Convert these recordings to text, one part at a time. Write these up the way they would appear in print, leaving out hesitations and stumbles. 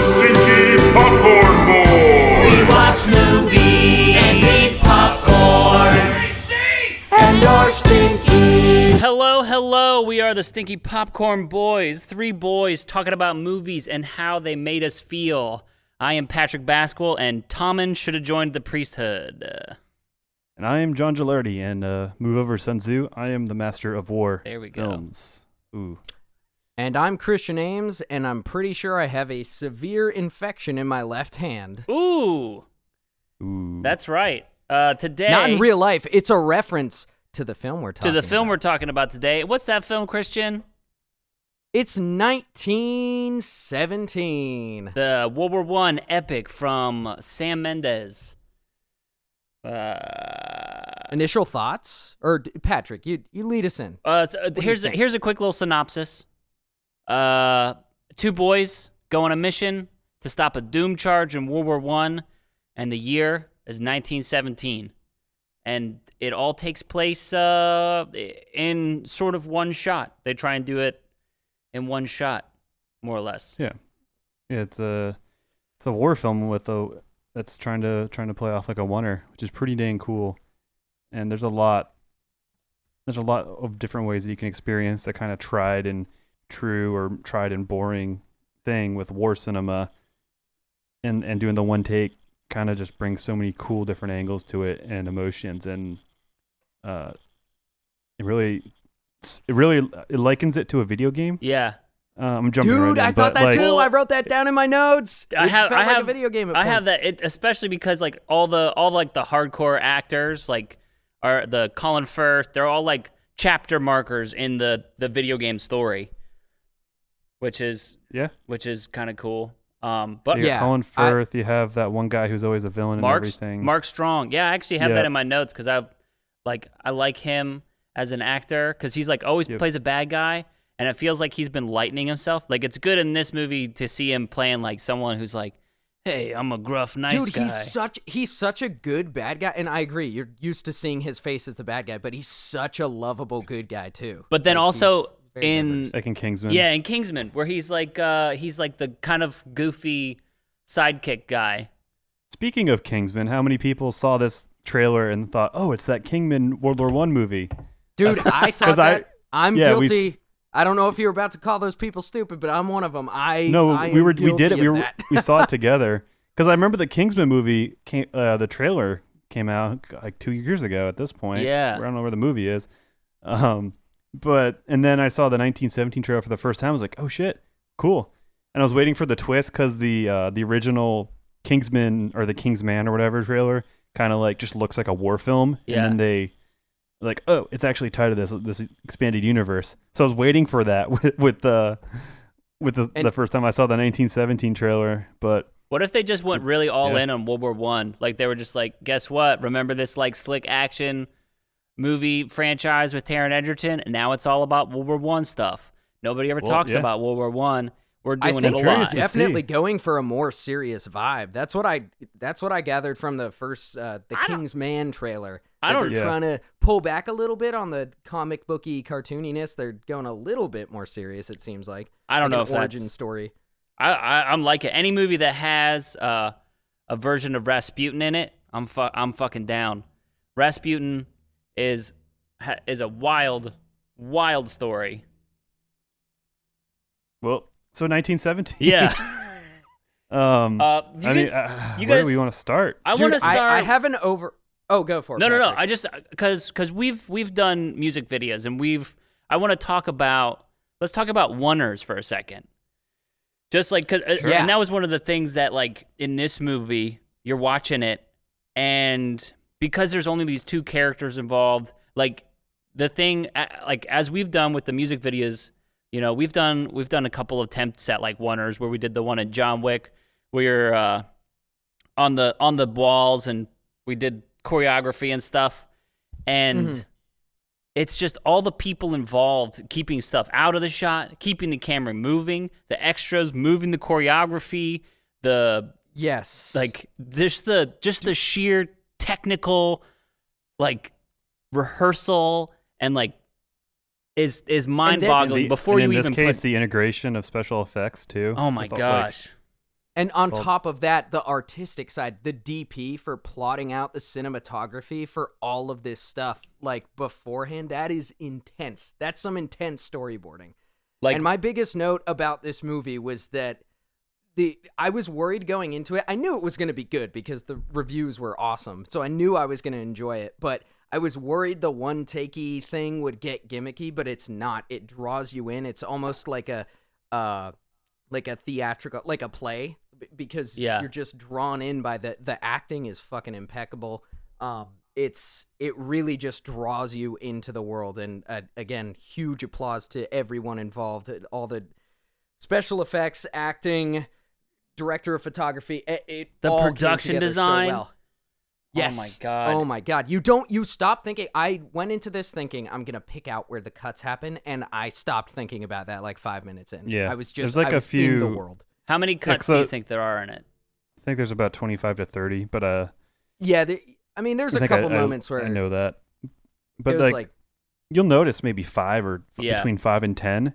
Stinky Popcorn Boys. We watch movies and eat popcorn. And are stinky. Hello, we are the Stinky Popcorn Boys. Three boys talking about movies and how they made us feel. I am Patrick Basquill, and Tommen should have joined the priesthood. And I am John Gilardi, and move over Sun Tzu. I am the master of war. There we go. Films. Ooh. And I'm Christian Ames, and I'm pretty sure I have a severe infection in my left hand. Ooh. Ooh. That's right. Today... Not in real life. It's a reference to the film we're talking about. To the film we're talking about today. What's that film, Christian? It's 1917. The World War I epic from Sam Mendes. Initial thoughts? Or, Patrick, you lead us in. Here's a quick little synopsis. Two boys go on a mission to stop a doom charge in World War I, and the year is 1917. And it all takes place in sort of one shot. They try and do it in one shot, more or less. Yeah, it's a war film that's trying to play off like a oneer, which is pretty dang cool. And there's a lot of different ways that you can experience that kind of tried and true or tried and boring thing with war cinema, and doing the one take kind of just brings so many cool different angles to it and emotions, and it likens it to a video game. Yeah. I'm jumping Dude, right in, I thought but, that like, too. I wrote that down in my notes. I It have felt like a video game at I have points. that, especially because like all the hardcore actors like are the Colin Firth. They're all like chapter markers in the video game story, which is kind of cool. But you got Colin Firth, you have that one guy who's always a villain and everything. Mark Strong. Yeah, I actually have that in my notes because I like him as an actor because he's like always plays a bad guy, and it feels like he's been lightening himself. Like it's good in this movie to see him playing like someone who's like, hey, I'm a gruff, nice guy. Dude, he's such a good bad guy, and I agree. You're used to seeing his face as the bad guy, but he's such a lovable good guy too. But then like, also in Kingsman. Yeah, in Kingsman, where he's like the kind of goofy sidekick guy. Speaking of Kingsman, how many people saw this trailer and thought, "Oh, it's that Kingman World War I movie"? Dude, I thought that. I'm yeah, guilty. I don't know if you were about to call those people stupid, but I'm one of them. We did it. We saw it together because I remember the Kingsman movie the trailer came out like 2 years ago at this point. Yeah. I don't know where the movie is. And then I saw the 1917 trailer for the first time. I was like, oh shit, cool. And I was waiting for the twist because the original Kingsman or the Kingsman or whatever trailer kind of like just looks like a war film. Yeah. And then they like, oh, it's actually tied to this expanded universe. So I was waiting for that with the first time I saw the 1917 trailer. But what if they just went really all in on World War I? Like they were just like, guess what? Remember this like slick action movie franchise with Taron Egerton, and now it's all about World War I stuff. Nobody ever talks about World War I. We're doing it a lot. Definitely going for a more serious vibe. That's what I gathered from the first the Kingsman trailer. They're trying to pull back a little bit on the comic booky cartooniness. They're going a little bit more serious. It seems like. I don't know if that's an origin that's story. I'm like it. Any movie that has a version of Rasputin in it, I'm fucking down. Rasputin is a wild story. Well, so 1917. Yeah. Where do we want to start? I want to start. I have an over. Oh, go for it. No. I just because we've done music videos and I want to talk about. Let's talk about oneers for a second. Just like and that was one of the things that like in this movie you're watching it, and because there's only these two characters involved, like the thing like as we've done with the music videos. You know, we've done a couple of attempts at like oneers where we did the one at John Wick where you're on the walls and we did choreography and stuff, and it's just all the people involved keeping stuff out of the shot, keeping the camera moving, the extras moving the choreography, like just the sheer technical like rehearsal and like is mind-boggling before you even in this case the integration of special effects too. Oh my gosh. And on top of that, the artistic side, the DP for plotting out the cinematography for all of this stuff, like beforehand, that is intense. That's some intense storyboarding. And my biggest note about this movie was that I was worried going into it. I knew it was going to be good because the reviews were awesome. So I knew I was going to enjoy it. But I was worried the one-takey thing would get gimmicky, but it's not. It draws you in. It's almost like a theatrical, like a play, because you're just drawn in by the acting is fucking impeccable. It really just draws you into the world. And again, huge applause to everyone involved, all the special effects, acting, director of photography, the all production design. So well. Yes. Oh my god. You stop thinking. I went into this thinking I'm going to pick out where the cuts happen, and I stopped thinking about that like 5 minutes in. Yeah. I was just There's like I was a few in the world. How many cuts do you think there are in it? I think there's about 25 to 30, but yeah, there's a couple moments where I know that. But like you'll notice maybe 5 or between 5 and 10,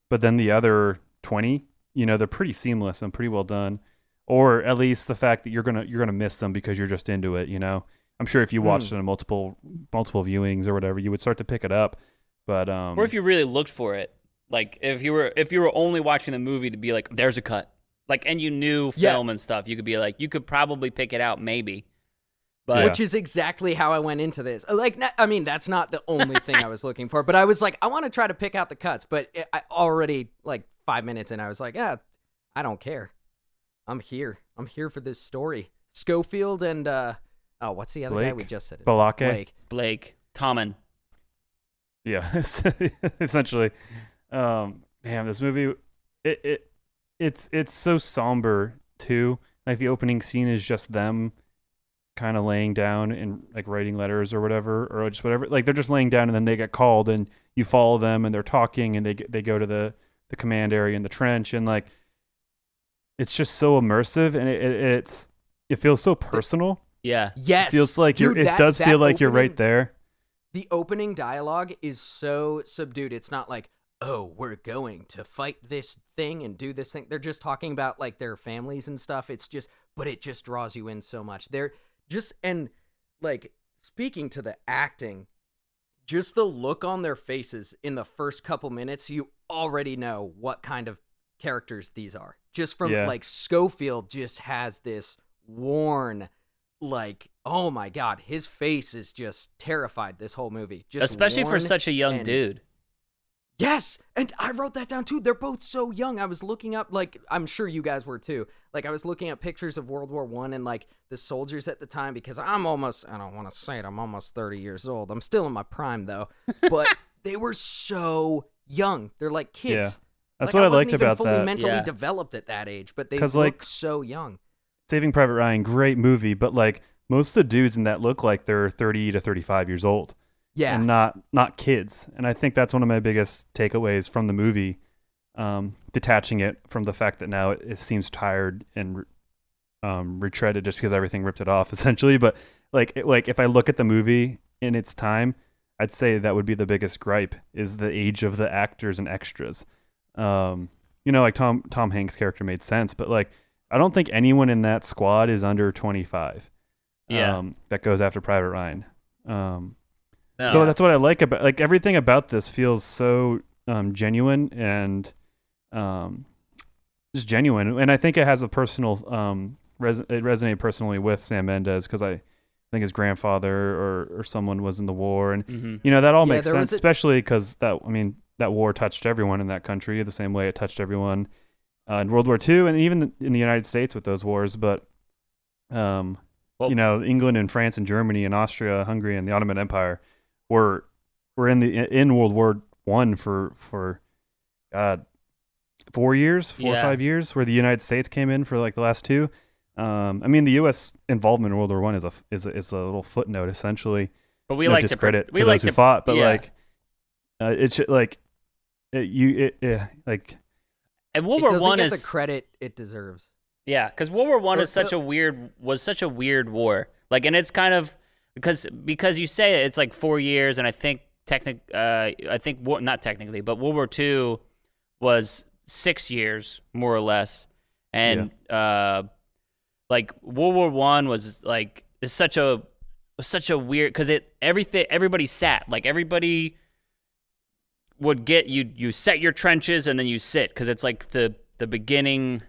but then the other 20, they're pretty seamless and pretty well done. Or at least the fact that you're gonna miss them because you're just into it. I'm sure if you watched it in multiple viewings or whatever, you would start to pick it up. But or if you really looked for it, like if you were only watching the movie to be like, there's a cut, like, and you knew film and stuff, you could be like, you could probably pick it out maybe. But which is exactly how I went into this. That's not the only thing I was looking for, but I was like, I want to try to pick out the cuts. But I already, like 5 minutes in, I was like, I don't care. I'm here for this story. Schofield and what's the other guy we just said? Blake Tommen. Yeah, essentially. This movie, it's so somber too. Like the opening scene is just them kind of laying down and like writing letters or whatever, or just whatever. Like they're just laying down and then they get called and you follow them and they're talking and they go to the command area in the trench, and like it's just so immersive, and it feels so personal. Yeah. Yes. It feels like it does feel like you're right there. The opening dialogue is so subdued. It's not like, oh, we're going to fight this thing and do this thing. They're just talking about like their families and stuff. But it just draws you in so much. And like speaking to the acting, just the look on their faces in the first couple minutes, you already know what kind of characters these are. Just from like Schofield just has this worn, like, oh my God, his face is just terrified this whole movie. Just especially for such a young dude. Yes, and I wrote that down too. They're both so young. I was looking up, like, I'm sure you guys were too. Like, I was looking at pictures of World War I and like the soldiers at the time, because I don't want to say it, I'm almost 30 years old. I'm still in my prime though. But they were so young. They're like kids. Yeah. That's what I liked about that. I wasn't even fully mentally developed at that age, but they look so young. Saving Private Ryan, great movie, but like most of the dudes in that look like they're 30 to 35 years old. Yeah. And not kids. And I think that's one of my biggest takeaways from the movie, detaching it from the fact that now it seems tired and retreaded just because everything ripped it off, essentially. But like if I look at the movie in its time, I'd say that would be the biggest gripe, is the age of the actors and extras. Like Tom Hanks' character made sense, but like I don't think anyone in that squad is under 25. That goes after Private Ryan. So that's what I like about, like, everything about this feels so genuine and just genuine, and I think it has a personal it resonated personally with Sam Mendes, because I think his grandfather or someone was in the war, and that all makes sense, especially because that war touched everyone in that country the same way it touched everyone in World War II, and even in the United States with those wars. But England and France and Germany and Austria, Hungary, and the Ottoman Empire were in World War I for 4 years, 4 or 5 years, where the United States came in for like the last two. The U.S. involvement in World War I is a little footnote, essentially. But we like discredit to those who fought. But And World War I is the credit it deserves. Yeah, because World War I was such a weird war. Like, and it's kind of because you say it's like 4 years, and I think not technically, but World War II was 6 years more or less, and like World War One was like is such a weird because everybody sat like everybody would get you set your trenches and then you sit because it's like the beginning.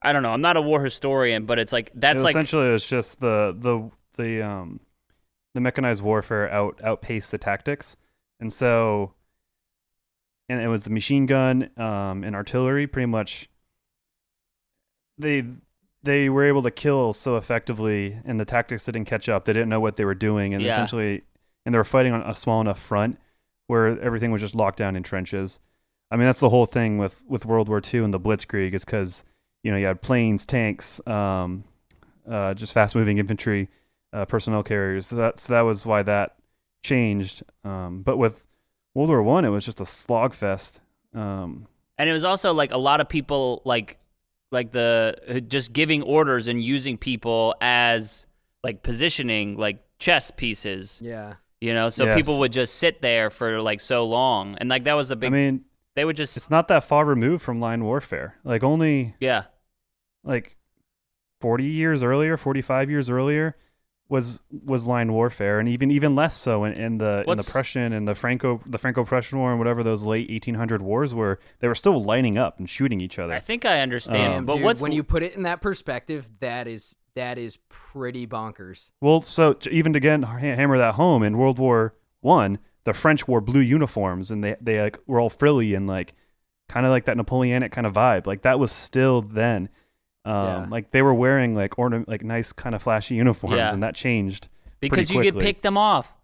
I don't know. I'm not a war historian, but it's like essentially it's just the mechanized warfare outpaced the tactics, and it was the machine gun and artillery pretty much. They were able to kill so effectively, and the tactics didn't catch up. They didn't know what they were doing, and essentially, and they were fighting on a small enough front where everything was just locked down in trenches. I mean, that's the whole thing with World War II and the Blitzkrieg is because you had planes, tanks, just fast-moving infantry, personnel carriers. So that was why that changed. But with World War I, it was just a slogfest. And it was also like a lot of people like the just giving orders and using people as like positioning like chess pieces. Yeah. So people would just sit there for like so long, and like that was a big. I mean, they would just. It's not that far removed from line warfare. Like only. Yeah. Like 40 years earlier, 45 years earlier was line warfare, and even less so in the Prussian and the Franco-Prussian War and whatever those late 1800 wars were. They were still lining up and shooting each other. I think I understand, but dude, when you put it in that perspective, that is pretty bonkers. Well, so even to again hammer that home, in World War I, the French wore blue uniforms, and they like were all frilly and like kind of like that Napoleonic kind of vibe. Like that was still then. Like they were wearing like like nice kind of flashy uniforms, and that changed because you could pick them off.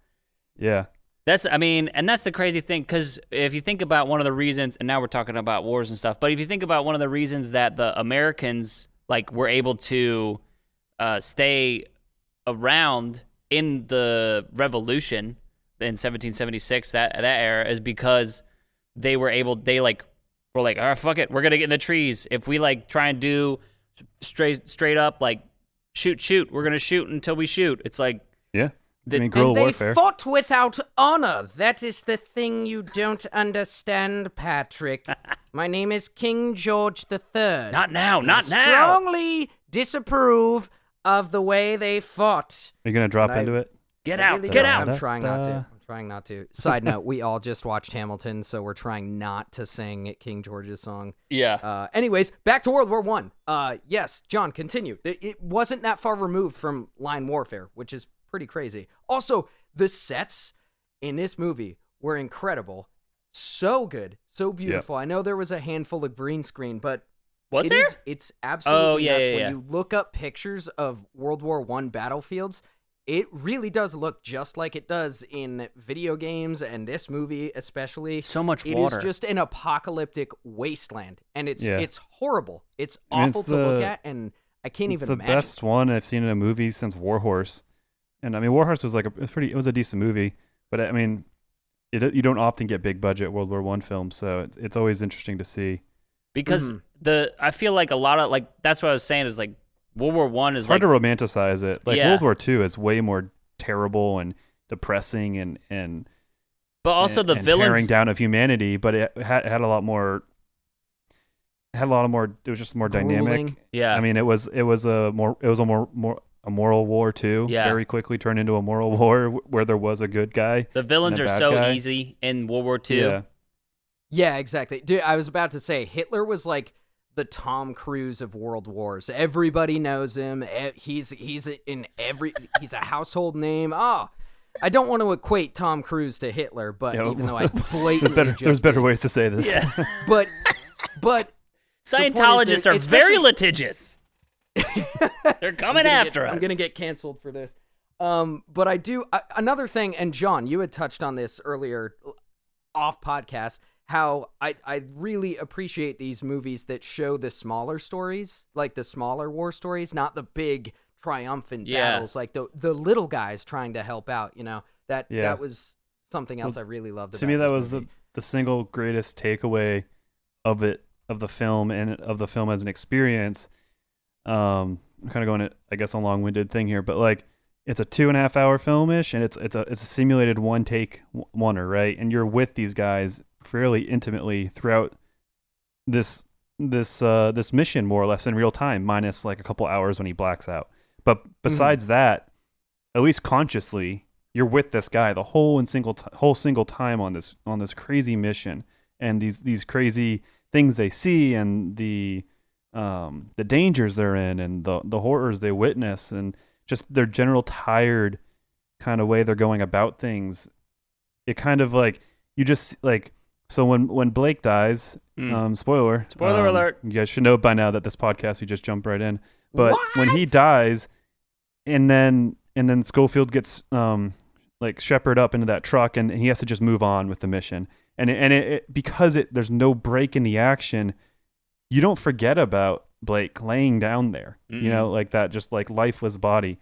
Yeah, that's the crazy thing, because if you think about one of the reasons, and now we're talking about wars and stuff, but if you think about one of the reasons that the Americans like were able to stay around in the Revolution in 1776, that era, is because they were like, all right, fuck it, we're gonna get in the trees. If we like try and do straight up like shoot, we're gonna shoot until we shoot. It's like guerrilla warfare. They fought without honor. That is the thing you don't understand, Patrick. My name is King George III. Not now. Strongly disapprove of the way they fought. Are you gonna drop into it? Get out. I'm trying not to. Side note, we all just watched Hamilton, so we're trying not to sing King George's song. Yeah. Anyways, back to World War One. Yes, John, continue. It wasn't that far removed from line warfare, which is pretty crazy. Also, the sets in this movie were incredible. So good. So beautiful. Yep. I know there was a handful of green screen, but it's absolutely nuts. When you look up pictures of World War I battlefields, it really does look just like it does in video games, and this movie especially. So much water. It is just an apocalyptic wasteland, and it's horrible. It's awful to look at, and I can't even imagine. It's the best one I've seen in a movie since War Horse. And I mean, War Horse was like it was a decent movie, but I mean, you don't often get big budget World War I films, so it's always interesting to see. Because I feel like a lot of like that's what I was saying is like World War I is hard to romanticize it. Like World War II is way more terrible and depressing and but also the villains tearing down of humanity. But it had a lot more. It was just more dynamic. Yeah, I mean, it was a moral war too. Yeah, very quickly turned into a moral war where there was a good guy. The villains are so easy in World War II. Yeah, exactly. Dude, I was about to say Hitler was like the Tom Cruise of world wars. Everybody knows him. He's a household name. I don't want to equate Tom Cruise to Hitler, but even though I blatantly there's better ways to say this. Yeah. but Scientologists are very litigious. They're coming after us. I'm gonna get canceled for this. But I do another thing, and John, you had touched on this earlier off podcast. How I really appreciate these movies that show the smaller stories, like the smaller war stories, not the big triumphant battles, like the little guys trying to help out. That was something else I really loved. To me, that was the single greatest takeaway of the film and of the film as an experience. I'm kind of going, I guess, a long-winded thing here, but like it's a 2.5 hour film-ish, and it's a simulated one take oneer, right? And you're with these guys fairly intimately throughout this this mission more or less in real time, minus like a couple hours when he blacks out. But besides that, at least consciously, you're with this guy the whole single time on this crazy mission, and these crazy things they see, and the dangers they're in, and the horrors they witness, and just their general tired kind of way they're going about things. It kind of like you just like, so when Blake dies, spoiler alert. You guys should know by now that this podcast we just jump right in. But when he dies, and then Schofield gets like shepherded up into that truck, and he has to just move on with the mission. And it because there's no break in the action, you don't forget about Blake laying down there, you know, like that, just like lifeless body,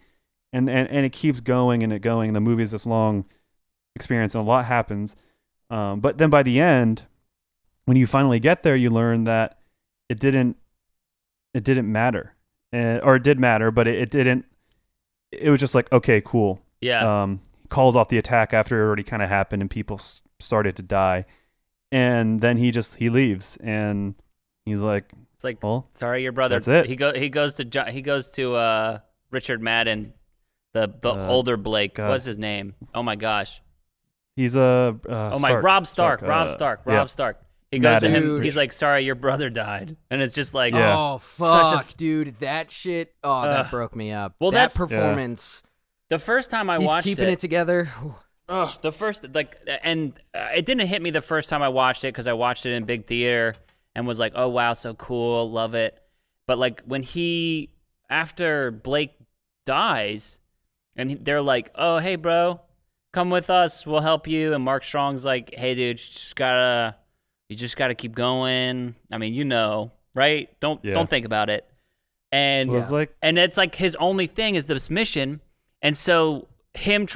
and it keeps going and going. The movie is this long experience, and a lot happens. But then by the end, when you finally get there, you learn that it didn't matter, or it did matter, but it didn't. It was just like, okay, cool. Yeah. Calls off the attack after it already kind of happened and people started to die, and then he leaves, and he's like, it's like, well, sorry, your brother. That's it. He goes to Richard Madden, the older Blake. God. What's his name? Oh my gosh. He's Rob Stark. Rob Stark. He goes to him. Dude. He's like, sorry, your brother died, and it's just like, Yeah. Oh fuck, dude, that shit. Oh, that broke me up. Well, that that's- performance. the first time I He's watched keeping it together. the first it didn't hit me the first time I watched it because I watched it in big theater and was like, oh wow, so cool, love it. But like when after Blake dies, and they're like, oh hey bro, come with us, we'll help you. And Mark Strong's like, hey dude, you just gotta keep going. I mean, you know, right? Don't think about it. And and it's like his only thing is this mission. And so him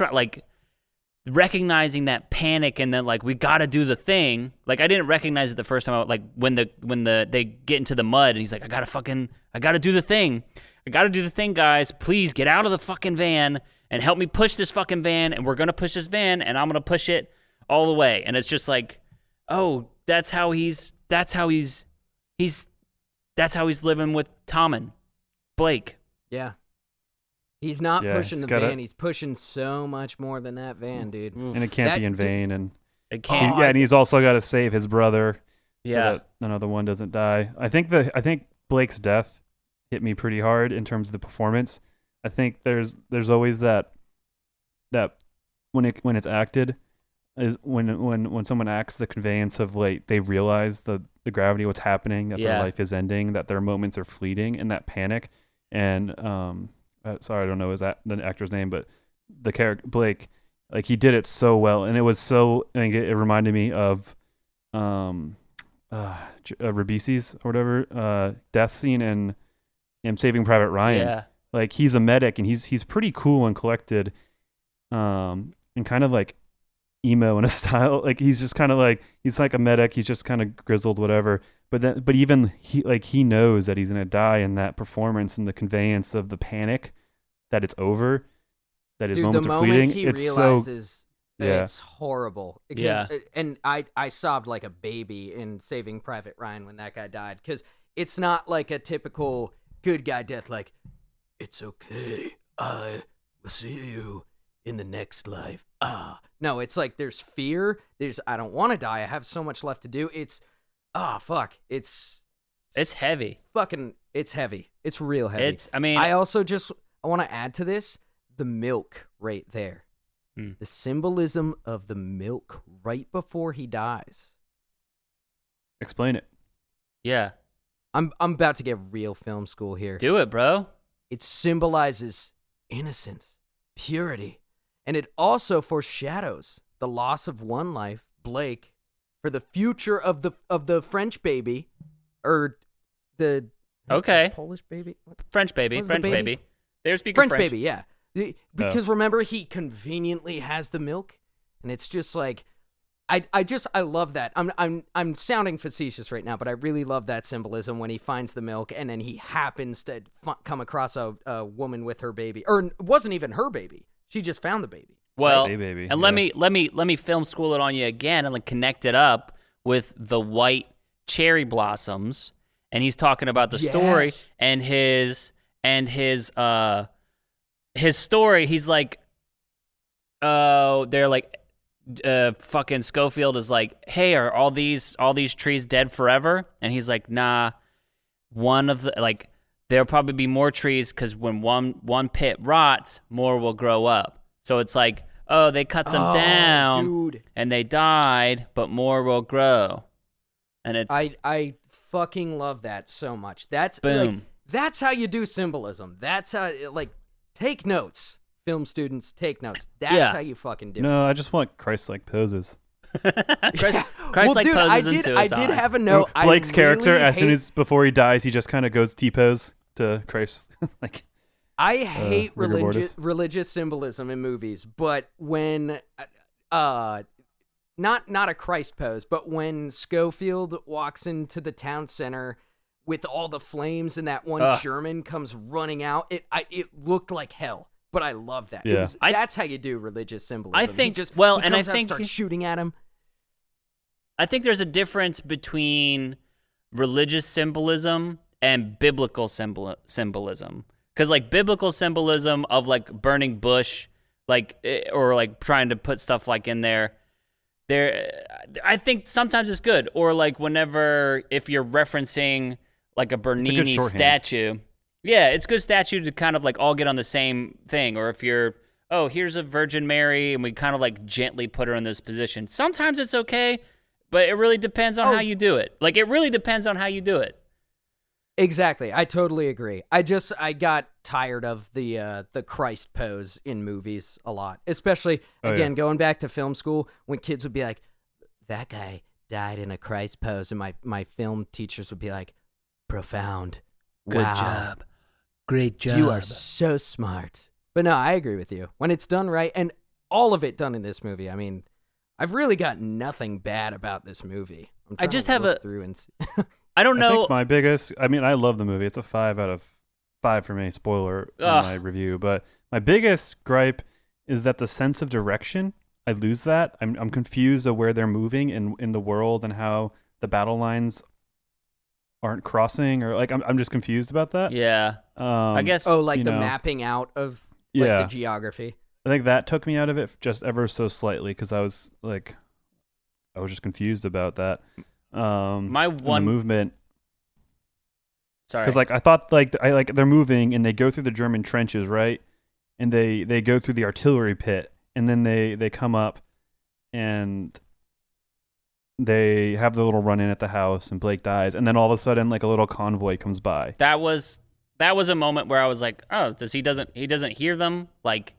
recognizing that panic, and then like, we gotta do the thing. Like I didn't recognize it the first time. Like when they get into the mud, and he's like, I gotta do the thing. I gotta do the thing, guys. Please get out of the fucking van and help me push this fucking van. And we're gonna push this van, and I'm gonna push it all the way. And it's just like, oh, that's how he's living with Tom and Blake. Yeah. He's not pushing the gotta- van. He's pushing so much more than that van, dude. and it can't be in vain, and It can't. and he's also got to save his brother. Yeah. So that another one doesn't die. I think Blake's death hit me pretty hard in terms of the performance. I think there's always that when it's acted, is when someone acts the conveyance of like they realize the gravity of what's happening, that their life is ending, that their moments are fleeting, and that panic. And sorry, I don't know the actor's name, but the character Blake, like he did it so well, and it was so. I think it reminded me of Ribisi's or whatever death scene in Saving Private Ryan. Yeah. Like he's a medic, and he's pretty cool and collected, and kind of like emo in a style. Like he's just kind of like, he's like a medic. He's just kind of grizzled, whatever. But even he knows that he's gonna die, in that performance and the conveyance of the panic that it's over, that his moments are fleeting. He it's realizes so, it's horrible. Yeah. And I sobbed like a baby in Saving Private Ryan when that guy died, because it's not like a typical good guy death. Like, it's okay, I will see you in the next life. No, it's like there's fear. There's, I don't want to die. I have so much left to do. It's, fuck. It's heavy. Fucking, it's heavy. It's real heavy. I want to add to this the milk right there. The symbolism of the milk right before he dies. Explain it. Yeah. I'm about to get real film school here. Do it, bro. It symbolizes innocence, purity, and it also foreshadows the loss of one life, Blake, for the future of the French baby, or the Polish baby, French baby. They're speaking French French. baby, yeah. Because remember, he conveniently has the milk, and it's just like, I love that. I'm sounding facetious right now, but I really love that symbolism when he finds the milk, and then he happens to come across a woman with her baby, or it wasn't even her baby. She just found the baby. Well, Hey, baby. and let me film school it on you again, and like connect it up with the white cherry blossoms and he's talking about the story and his story. He's like, oh, they're like, fucking Schofield is like, hey, are all these trees dead forever? And he's like, nah, one of the, like, there'll probably be more trees because when one pit rots, more will grow up. So it's like, oh, they cut them down and they died, but more will grow. And it's I fucking love that so much. That's boom. Like, that's how you do symbolism. That's how, like, take notes. Film students, take notes. That's how you fucking do it. No, I just want Christ-like poses. Christ-like dude, poses in Suicide. I did have a note. Blake's character, really as soon as before he dies, he just kind of goes T-pose to Christ. Like, I hate rigor mortis. religious symbolism in movies, but when not a Christ pose, but when Schofield walks into the town center with all the flames and that one German comes running out, it looked like hell. But I love that. Yeah. That's how you do religious symbolism. I think he and comes I out think and starts shooting at him. I think there's a difference between religious symbolism and biblical symbolism. Because, like, biblical symbolism of, like, burning bush, like, or, like, trying to put stuff, like, in there, I think sometimes it's good. Or, like, if you're referencing, like, a Bernini statue. Yeah, it's a good statue to kind of, like, all get on the same thing. Or if you're, oh, here's a Virgin Mary, and we kind of, like, gently put her in this position. Sometimes it's okay, but it really depends on how you do it. Like, it really depends on how you do it. Exactly. I totally agree. I got tired of the Christ pose in movies a lot. Especially, going back to film school, when kids would be like, that guy died in a Christ pose, and my film teachers would be like, profound. Good Wow. job. Great job. You are so smart. But no, I agree with you. When it's done right, and all of it done in this movie, I mean, I've really got nothing bad about this movie. I just have through and I don't know. I think my biggest, I mean, I love the movie. It's a 5 out of 5 for me. Spoiler in my review. But my biggest gripe is that the sense of direction, I lose that. I'm confused of where they're moving in the world and how the battle lines aren't crossing, or like I'm just confused about that. Yeah. I guess. Oh, like the mapping out of the geography. I think that took me out of it just ever so slightly because I was just confused about that. My one the movement. Sorry. Because I thought they're moving and they go through the German trenches, right? And they go through the artillery pit, and then they come up and they have the little run-in at the house, and Blake dies, and then all of a sudden, like, a little convoy comes by. That was a moment where I was like, oh, he doesn't hear them? Like,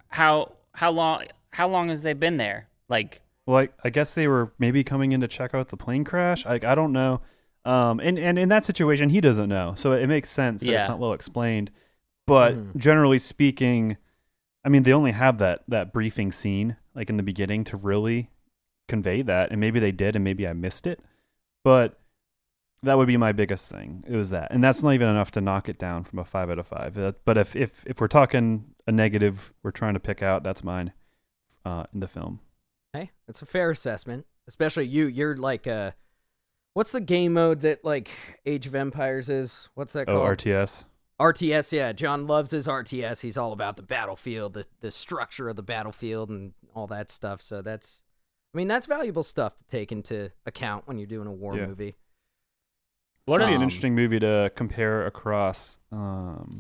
how long has they been there? Like, well, I guess they were maybe coming in to check out the plane crash. I don't know. And in that situation, he doesn't know, so it makes sense that it's not well explained. But generally speaking, I mean, they only have that briefing scene, like, in the beginning to really convey that, and maybe they did, and maybe I missed it, but that would be my biggest thing. It was that, and that's not even enough to knock it down from a 5 out of 5. But if we're talking a negative, we're trying to pick out, that's mine in the film. Hey, that's a fair assessment, especially you're like what's the game mode that, like, Age of Empires is? What's that called? RTS. RTS, yeah. John loves his RTS. He's all about the battlefield, the structure of the battlefield, and all that stuff. So that's valuable stuff to take into account when you're doing a war movie. What is an interesting movie to compare across? More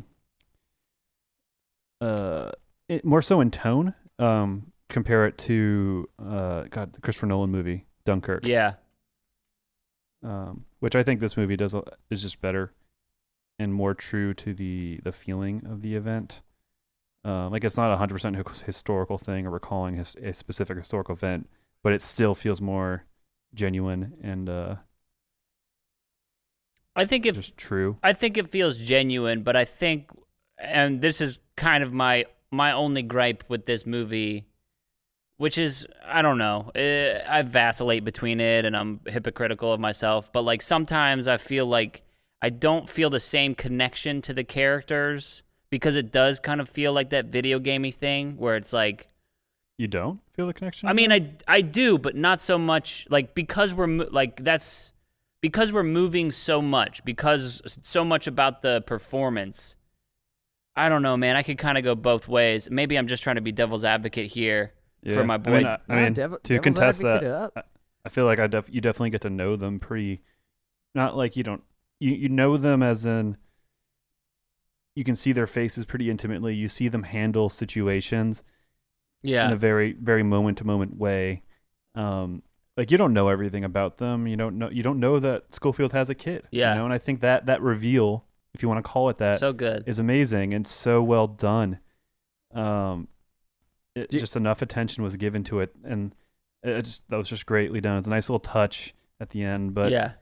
so in tone. Compare it to the Christopher Nolan movie Dunkirk. Yeah. Which I think this movie is just better and more true to the feeling of the event. Like, it's not 100% historical thing or recalling a specific historical event, but it still feels more genuine and I think just true. I think it feels genuine, but I think, and this is kind of my only gripe with this movie, which is, I don't know, I vacillate between it and I'm hypocritical of myself, but, like, sometimes I feel like I don't feel the same connection to the characters because it does kind of feel like that video gamey thing where it's like, you don't feel the connection? I mean, I do, but not so much, like, because we're, like, that's because we're moving so much, because so much about the performance. I don't know, man. I could kind of go both ways. Maybe I'm just trying to be devil's advocate here for my boy. To contest that, I feel like you definitely get to know them pretty. Not like you don't. You know them as in. You can see their faces pretty intimately. You see them handle situations. Yeah. In a very, very moment to moment way. Like you don't know everything about them. You don't know that Schofield has a kid. Yeah. You know, and I think that reveal, if you want to call it that, so good, is amazing and so well done. Just enough attention was given to it, and that was just greatly done. It's a nice little touch at the end, but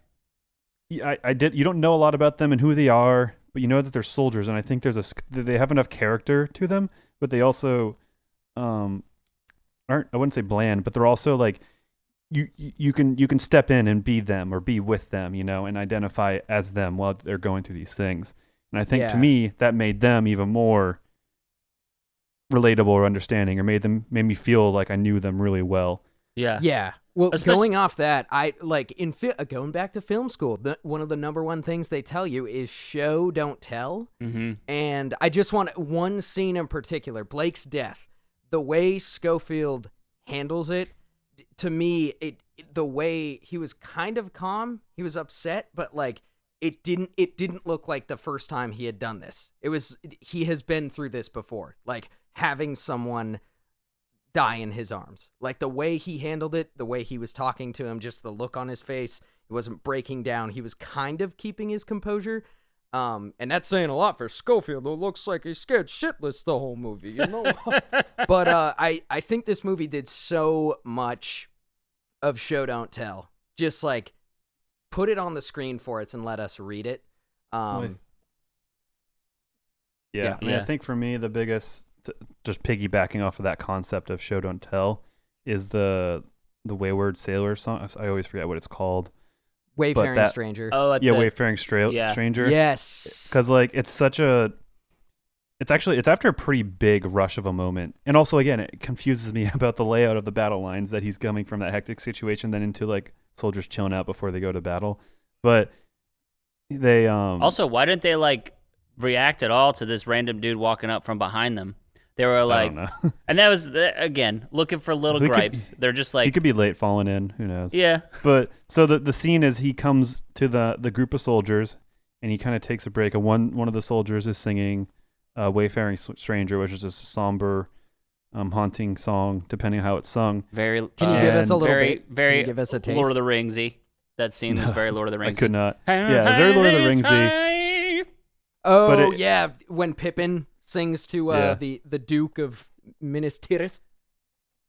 I did. You don't know a lot about them and who they are, but you know that they're soldiers, and I think they have enough character to them, but they also aren't. I wouldn't say bland, but they're also like you can step in and be them or be with them, you know, and identify as them while they're going through these things. And I think to me that made them even more relatable or understanding, or made me feel like I knew them really well. Yeah. Well, going off that, I like going back to film school. One of the number one things they tell you is show, don't tell. Mm-hmm. And I just want one scene in particular, Blake's death. The way Schofield handles it, to me, the way he was kind of calm, he was upset, but like it didn't look like the first time he had done this. He has been through this before, like having someone die in his arms. Like the way he handled it, the way he was talking to him, just the look on his face, he wasn't breaking down. He was kind of keeping his composure. And that's saying a lot for Schofield, who looks like he's scared shitless the whole movie, you know? But I think this movie did so much of show, don't tell. Just like put it on the screen for us and let us read it. I think for me, the biggest, just piggybacking off of that concept of show, don't tell, is the Wayward Sailor song. I always forget what it's called. Wayfaring Stranger. Oh, Wayfaring Stranger. Yes. Because like it's after a pretty big rush of a moment, and also again it confuses me about the layout of the battle lines, that he's coming from that hectic situation then into like soldiers chilling out before they go to battle. But they also, why didn't they like react at all to this random dude walking up from behind them? They were like, and that was again looking for little gripes. They're just like, he could be late falling in. Who knows? Yeah. But so the scene is he comes to the group of soldiers, and he kind of takes a break. And one of the soldiers is singing "Wayfaring Stranger," which is a somber, haunting song, depending on how it's sung. Very. Can you give us a little bit? Very. Can you give us a taste? Lord of the Ringsy. That scene is very Lord of the Ringsy. I could not. Yeah, very Lord of the Ringsy. Oh yeah, when Pippin sings to the Duke of Minas Tirith.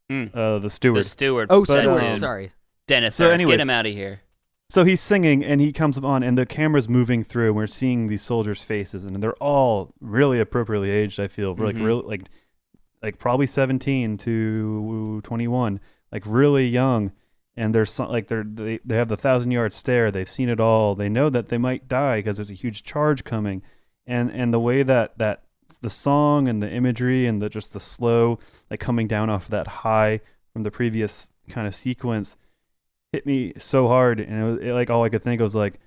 The steward. The steward. Oh, steward. Sorry, Dennis. So anyways, get him out of here. So he's singing, and he comes on, and the camera's moving through, and we're seeing these soldiers' faces, and they're all really appropriately aged. I feel like probably 17 to 21, like really young, and they're like they have the 1,000-yard stare. They've seen it all. They know that they might die because there's a huge charge coming, and the way that the song and the imagery and just the slow like coming down off of that high from the previous kind of sequence hit me so hard, and like all I could think was like,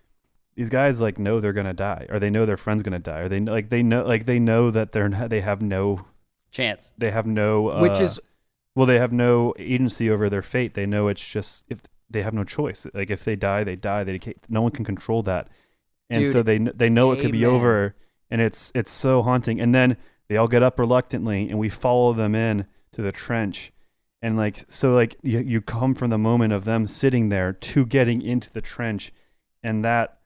these guys like know they're gonna die, or they know their friend's gonna die, or they know that they have no chance. They have no they have no agency over their fate. They know it's just, if they have no choice. Like if they die, they die. No one can control that, and so they know it could be over. And it's so haunting. And then they all get up reluctantly, and we follow them in to the trench. And like so, like you come from the moment of them sitting there to getting into the trench, and that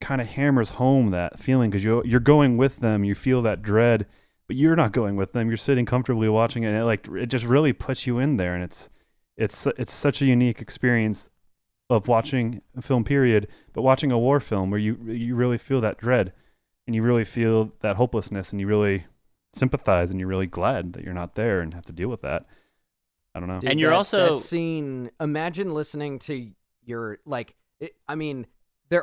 kind of hammers home that feeling, because you're going with them. You feel that dread, but you're not going with them. You're sitting comfortably watching it, and it just really puts you in there. And it's such a unique experience of watching a film, period, but watching a war film where you really feel that dread. And you really feel that hopelessness, and you really sympathize, and you're really glad that you're not there and have to deal with that. I don't know. Dude, and you're also that scene. Imagine listening to they're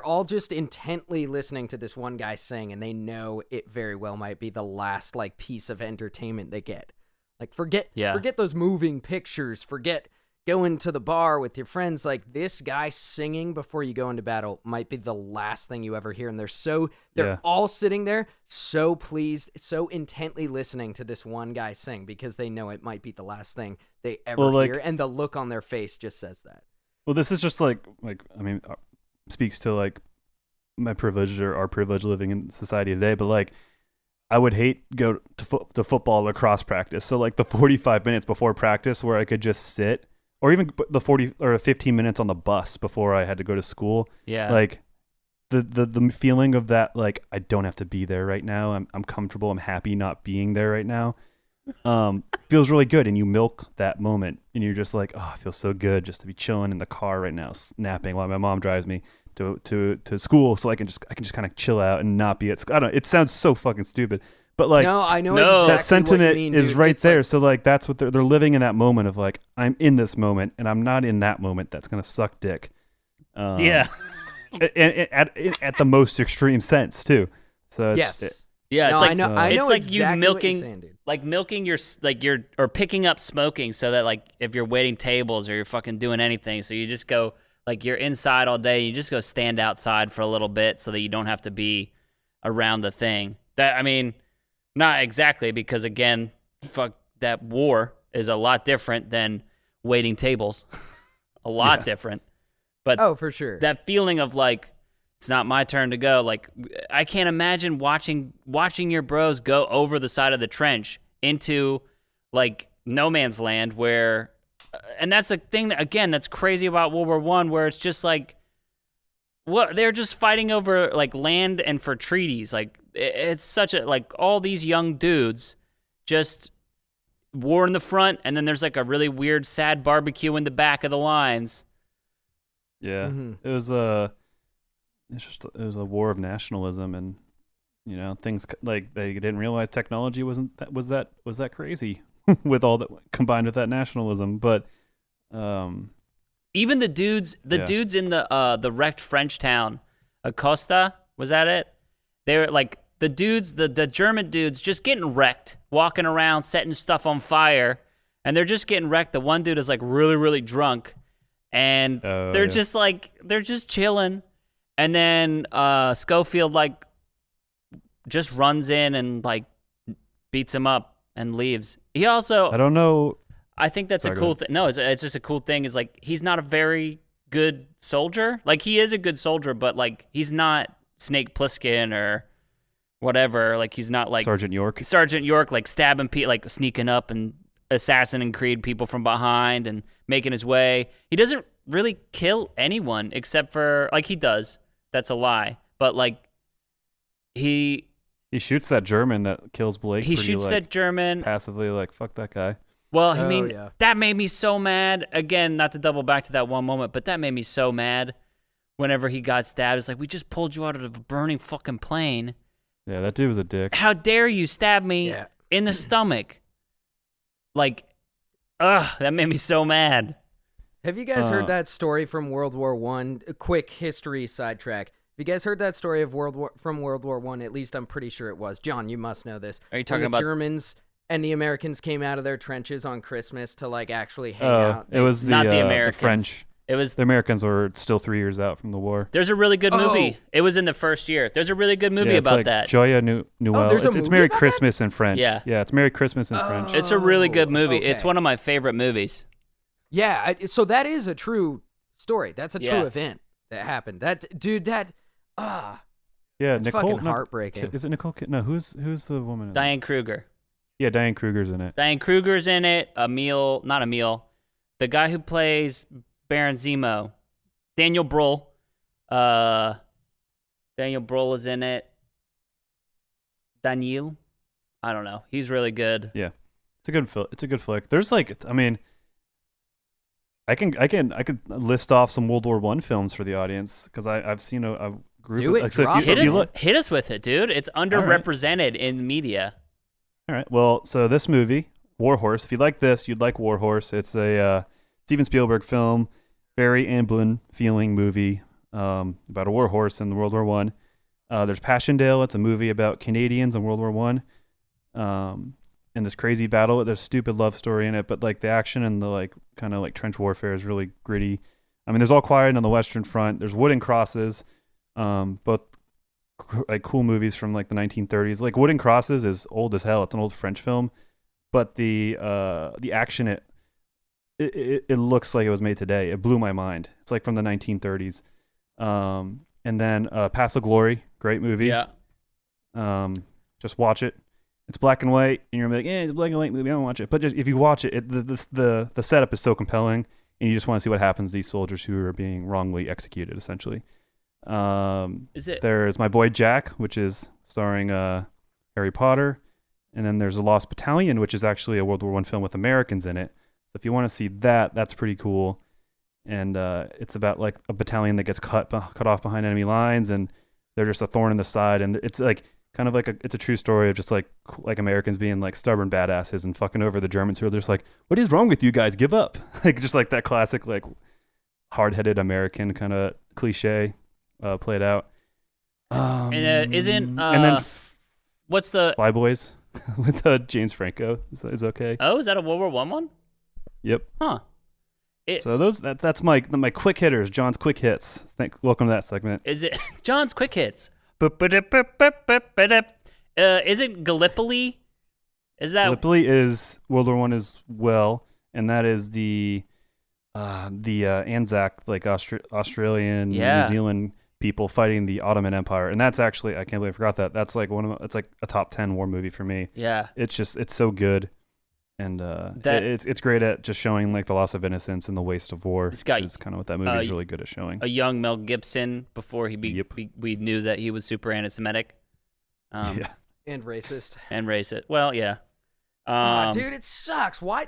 all just intently listening to this one guy sing, and they know it very well might be the last like piece of entertainment they get. Like forget those moving pictures. Forget going to the bar with your friends, like this guy singing before you go into battle might be the last thing you ever hear. And they're all sitting there so pleased, so intently listening to this one guy sing because they know it might be the last thing they ever hear. And the look on their face just says that. Well, this is just like I mean, speaks to like my privilege or our privilege living in society today. But like, I would hate go to football lacrosse practice. So like the 45 minutes before practice where I could just sit, or even the 40 or 15 minutes on the bus before I had to go to school. Yeah. Like the feeling of that, like I don't have to be there right now. I'm comfortable. I'm happy not being there right now. Feels really good. And you milk that moment and you're just like, oh, it feels so good just to be chilling in the car right now, napping while my mom drives me to school. So I can just kind of chill out and not be at school. I don't know. It sounds so fucking stupid. But like, no, I know exactly that sentiment what you mean, is dude. right It's there. like, so like, that's what they're living in that moment of like, I'm in this moment and I'm not in that moment. That's going to suck dick. Yeah. at the most extreme sense too. So it's, yes. Yeah, it's no, like I know it's like exactly you what milking, you're saying, dude. like milking your or picking up smoking, so that like if you're waiting tables or you're fucking doing anything, so you just go like you're inside all day, you just go stand outside for a little bit so that you don't have to be around the thing. That I mean, not exactly because again, fuck that war is a lot different than waiting tables, a lot different. But oh, for sure. That feeling of like, it's not my turn to go. Like, I can't imagine watching your bros go over the side of the trench into like no man's land where, and that's a thing that, again, that's crazy about World War I, where it's just like, what they're just fighting over like land and for treaties. Like it's such a, like all these young dudes just war in the front. And then there's like a really weird, sad barbecue in the back of the lines. Yeah, it was a war of nationalism, and you know things like they didn't realize technology was that crazy with all that combined with that nationalism. But even the dudes in the wrecked French town, Acosta, was that it? They were like the dudes, the German dudes, just getting wrecked, walking around, setting stuff on fire, and they're just getting wrecked. The one dude is like really, really drunk. And they're just like, they're just chilling. And then Schofield like just runs in and like beats him up and leaves. He also, I don't know. I think that's a cool thing. No, it's just a cool thing is like, he's not a very good soldier. Like he is a good soldier, but like he's not Snake Plissken or whatever. Like he's not like Sergeant York, like stabbing people, like sneaking up and Assassin Creed people from behind and making his way. He doesn't really kill anyone except for like he does. That's a lie. But like he shoots that German that kills Blake. He shoots that German passively, like fuck that guy. Well, that made me so mad. Again, not to double back to that one moment, but that made me so mad. Whenever he got stabbed, it's like we just pulled you out of a burning fucking plane. Yeah, that dude was a dick. How dare you stab me in the stomach? Like, that made me so mad. Have you guys heard that story from World War I? A quick history sidetrack. Have you guys heard that story of World War I? At least I'm pretty sure it was. John, you must know this. Are you talking about the Germans and the Americans came out of their trenches on Christmas to like actually hang out? It was not the Americans. The French. It was the Americans were still 3 years out from the war. There's a really good movie. It was in the first year. There's a really good movie it's about like that. Joyeux Noël. It's Merry Christmas in French. Yeah, it's Merry Christmas in French. It's a really good movie. Okay. It's one of my favorite movies. Yeah, so that is a true story. That's a true event that happened. That's Nicole, fucking heartbreaking. Is it Nicole? No, who's the woman? Diane Kruger. Yeah, Diane Kruger's in it. Diane Kruger's in it. Not Emil. The guy who plays Baron Zemo. Daniel Bruhl. Daniel Bruhl is in it. Daniel. I don't know. He's really good. Yeah. It's a good flick. There's like, I mean, I could list off some World War I films for the audience because I've seen a group. Do it. Hit us with it, dude. It's underrepresented in media. All right. Well, so this movie, War Horse. If you like this, you'd like War Horse. It's a Steven Spielberg film, very Amblin feeling movie about a war horse in World War I. There's Passchendaele. It's a movie about Canadians in World War I. in this crazy battle. There's a stupid love story in it, but like the action and the like kind of like trench warfare is really gritty. I mean, there's All Quiet on the Western Front. There's Wooden Crosses, both like cool movies from like the 1930s. Like Wooden Crosses is old as hell. It's an old French film, but the action it looks like it was made today. It blew my mind. It's like from the 1930s. And then Pass of Glory, great movie. Yeah. Just watch it. It's black and white, and you're like, it's a black and white movie. I don't watch it. But just if you watch it, the setup is so compelling, and you just want to see what happens to these soldiers who are being wrongly executed, essentially. There's My Boy Jack, which is starring Harry Potter, and then there's The Lost Battalion, which is actually a World War I film with Americans in it. So if you want to see that, that's pretty cool. And it's about like a battalion that gets cut off behind enemy lines, and they're just a thorn in the side. And it's like kind of like it's a true story of just like Americans being like stubborn badasses and fucking over the Germans who are just like, what is wrong with you guys? Give up. Like just like that classic like hard-headed American kind of cliche played out. And and then what's the Flyboys with James Franco is okay. Oh, is that a World War I one? Yep. Huh. So that's my quick hitters, John's quick hits. Welcome to that segment. Is it John's quick hits? Isn't Gallipoli? Is that Gallipoli is World War I as well, and that is the Anzac, like Australian, New Zealand people fighting the Ottoman Empire, and that's actually, I can't believe I forgot that. That's like it's like a top 10 war movie for me. Yeah, it's so good, and it's great at just showing like the loss of innocence and the waste of war. It's kind of what that movie is really good at showing. A young Mel Gibson before we knew that he was super anti-Semitic. And racist. Well, yeah. Dude, it sucks. Why?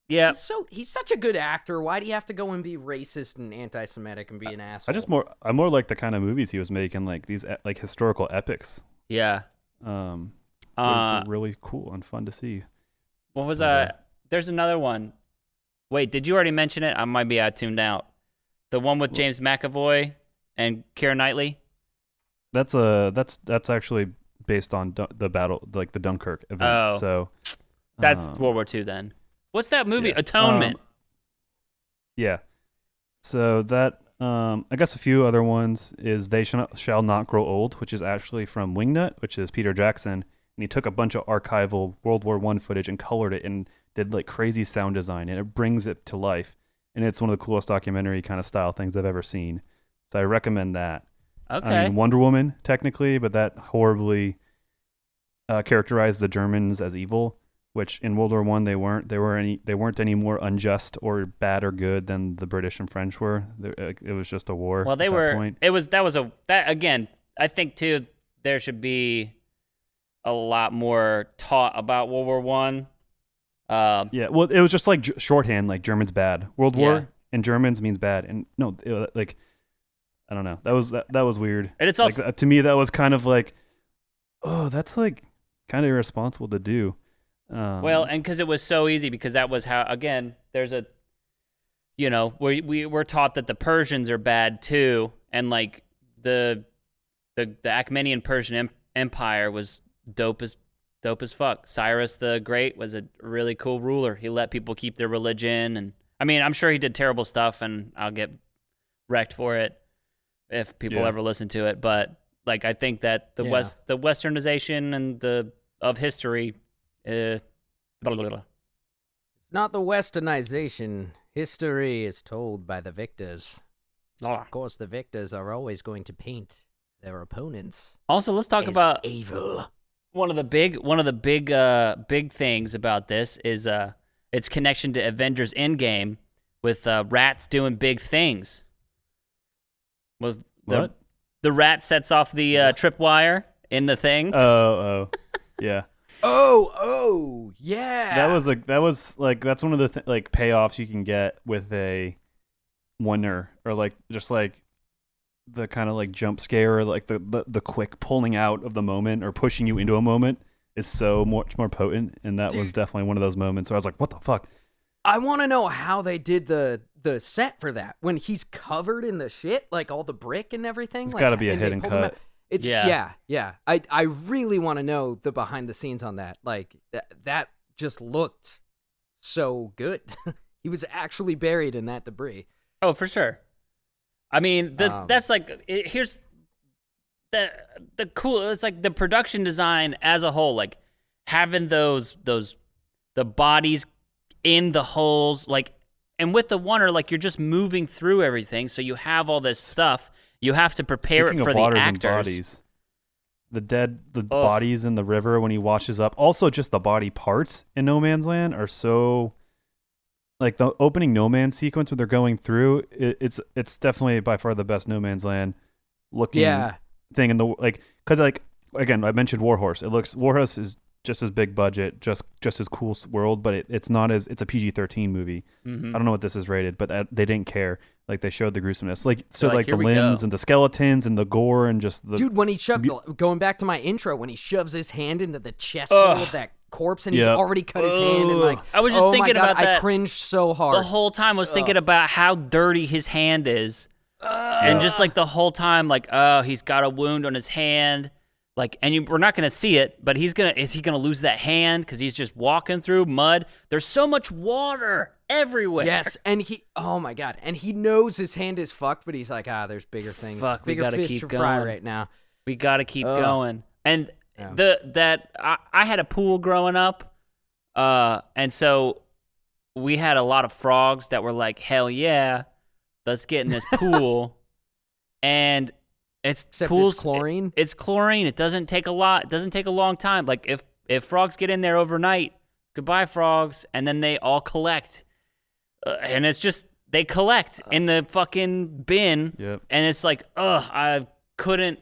Yeah. He's such a good actor. Why do you have to go and be racist and anti-Semitic and be an asshole? I more like the kind of movies he was making, like these like historical epics. Yeah. Were really cool and fun to see. What was there's another one. Wait, did you already mention it? I might be tuned out. The one with James McAvoy and Keira Knightley? That's actually based on the battle, like the Dunkirk event. Oh. So that's World War II then. What's that movie? Yeah. Atonement. Yeah. So that I guess a few other ones is They Shall Not Grow Old, which is actually from Wingnut, which is Peter Jackson, and he took a bunch of archival World War I footage and colored it and did like crazy sound design, and it brings it to life. And it's one of the coolest documentary kind of style things I've ever seen. So I recommend that. Okay. I mean, Wonder Woman technically, but that horribly characterized the Germans as evil, which in World War I they weren't. They weren't any more unjust or bad or good than the British and French were. It was just a war. Well, they were. Point. That again. I think too. There should be a lot more taught about World War I. Yeah. Well, it was just like shorthand, like Germans bad. World War and Germans means bad, and no, like. I don't know. That was weird. And it's also like, to me that was kind of like, oh, that's like kind of irresponsible to do. Well, and because it was so easy, because that was how, again, there's a, we're taught that the Persians are bad too, and like the Achaemenid Persian Empire was dope as fuck. Cyrus the Great was a really cool ruler. He let people keep their religion, and I mean, I'm sure he did terrible stuff, and I'll get wrecked for it if people ever listen to it, but like I think that the westernization and of history, blah, blah, blah. Not the westernization. History is told by the victors. Of course, the victors are always going to paint their opponents. Also, let's talk about evil. One of the big things about this is its connection to Avengers Endgame with rats doing big things. With the rat sets off the tripwire in the thing. Oh, yeah. Oh, yeah. That was that's one of the like payoffs you can get with a wonder, or like just like the kind of like jump scare, or like the quick pulling out of the moment or pushing you into a moment is so much more potent, and that was definitely one of those moments where I was like, what the fuck? I want to know how they did the set for that when he's covered in the shit, like all the brick and everything. It's got to be a hidden cut. It's yeah. I really want to know the behind the scenes on that. Like that just looked so good. He was actually buried in that debris. Oh, for sure. I mean, that's like here's the cool. It's like the production design as a whole, like having the bodies in the holes, like, and with the Wonder, like you're just moving through everything, so you have all this stuff. You have to prepare Speaking it for of the waters actors. And bodies, the bodies in the river when he washes up. Also, just the body parts in No Man's Land are so. Like the opening No Man's sequence when they're going through, it's definitely by far the best No Man's Land looking thing in the like. Because like again, I mentioned Warhorse. Warhorse is just as big budget, just as cool world, but it's not as it's a PG-13 movie. Mm-hmm. I don't know what this is rated, but they didn't care. Like they showed the gruesomeness, like like the limbs and the skeletons and the gore and just the dude when he shoved going back to my intro when he shoves his hand into the chest hole of that corpse and he's already cut his hand and like I was just thinking my God, about that. I cringed so hard the whole time. I was thinking about how dirty his hand is, and just like the whole time, like he's got a wound on his hand. Like, and we're not gonna see it, but is he gonna lose that hand because he's just walking through mud? There's so much water everywhere. Yes, and oh my God, and he knows his hand is fucked, but he's like, there's bigger things, Fuck, we bigger gotta fish keep to going fry right now. We gotta keep going. And I had a pool growing up, and so we had a lot of frogs that were like, hell yeah, let's get in this pool, and. It's chlorine. It's chlorine. It doesn't take a lot. It doesn't take a long time. Like if frogs get in there overnight, goodbye frogs, and then they all collect, and it's just they collect in the fucking bin. Yep. And it's like, I couldn't.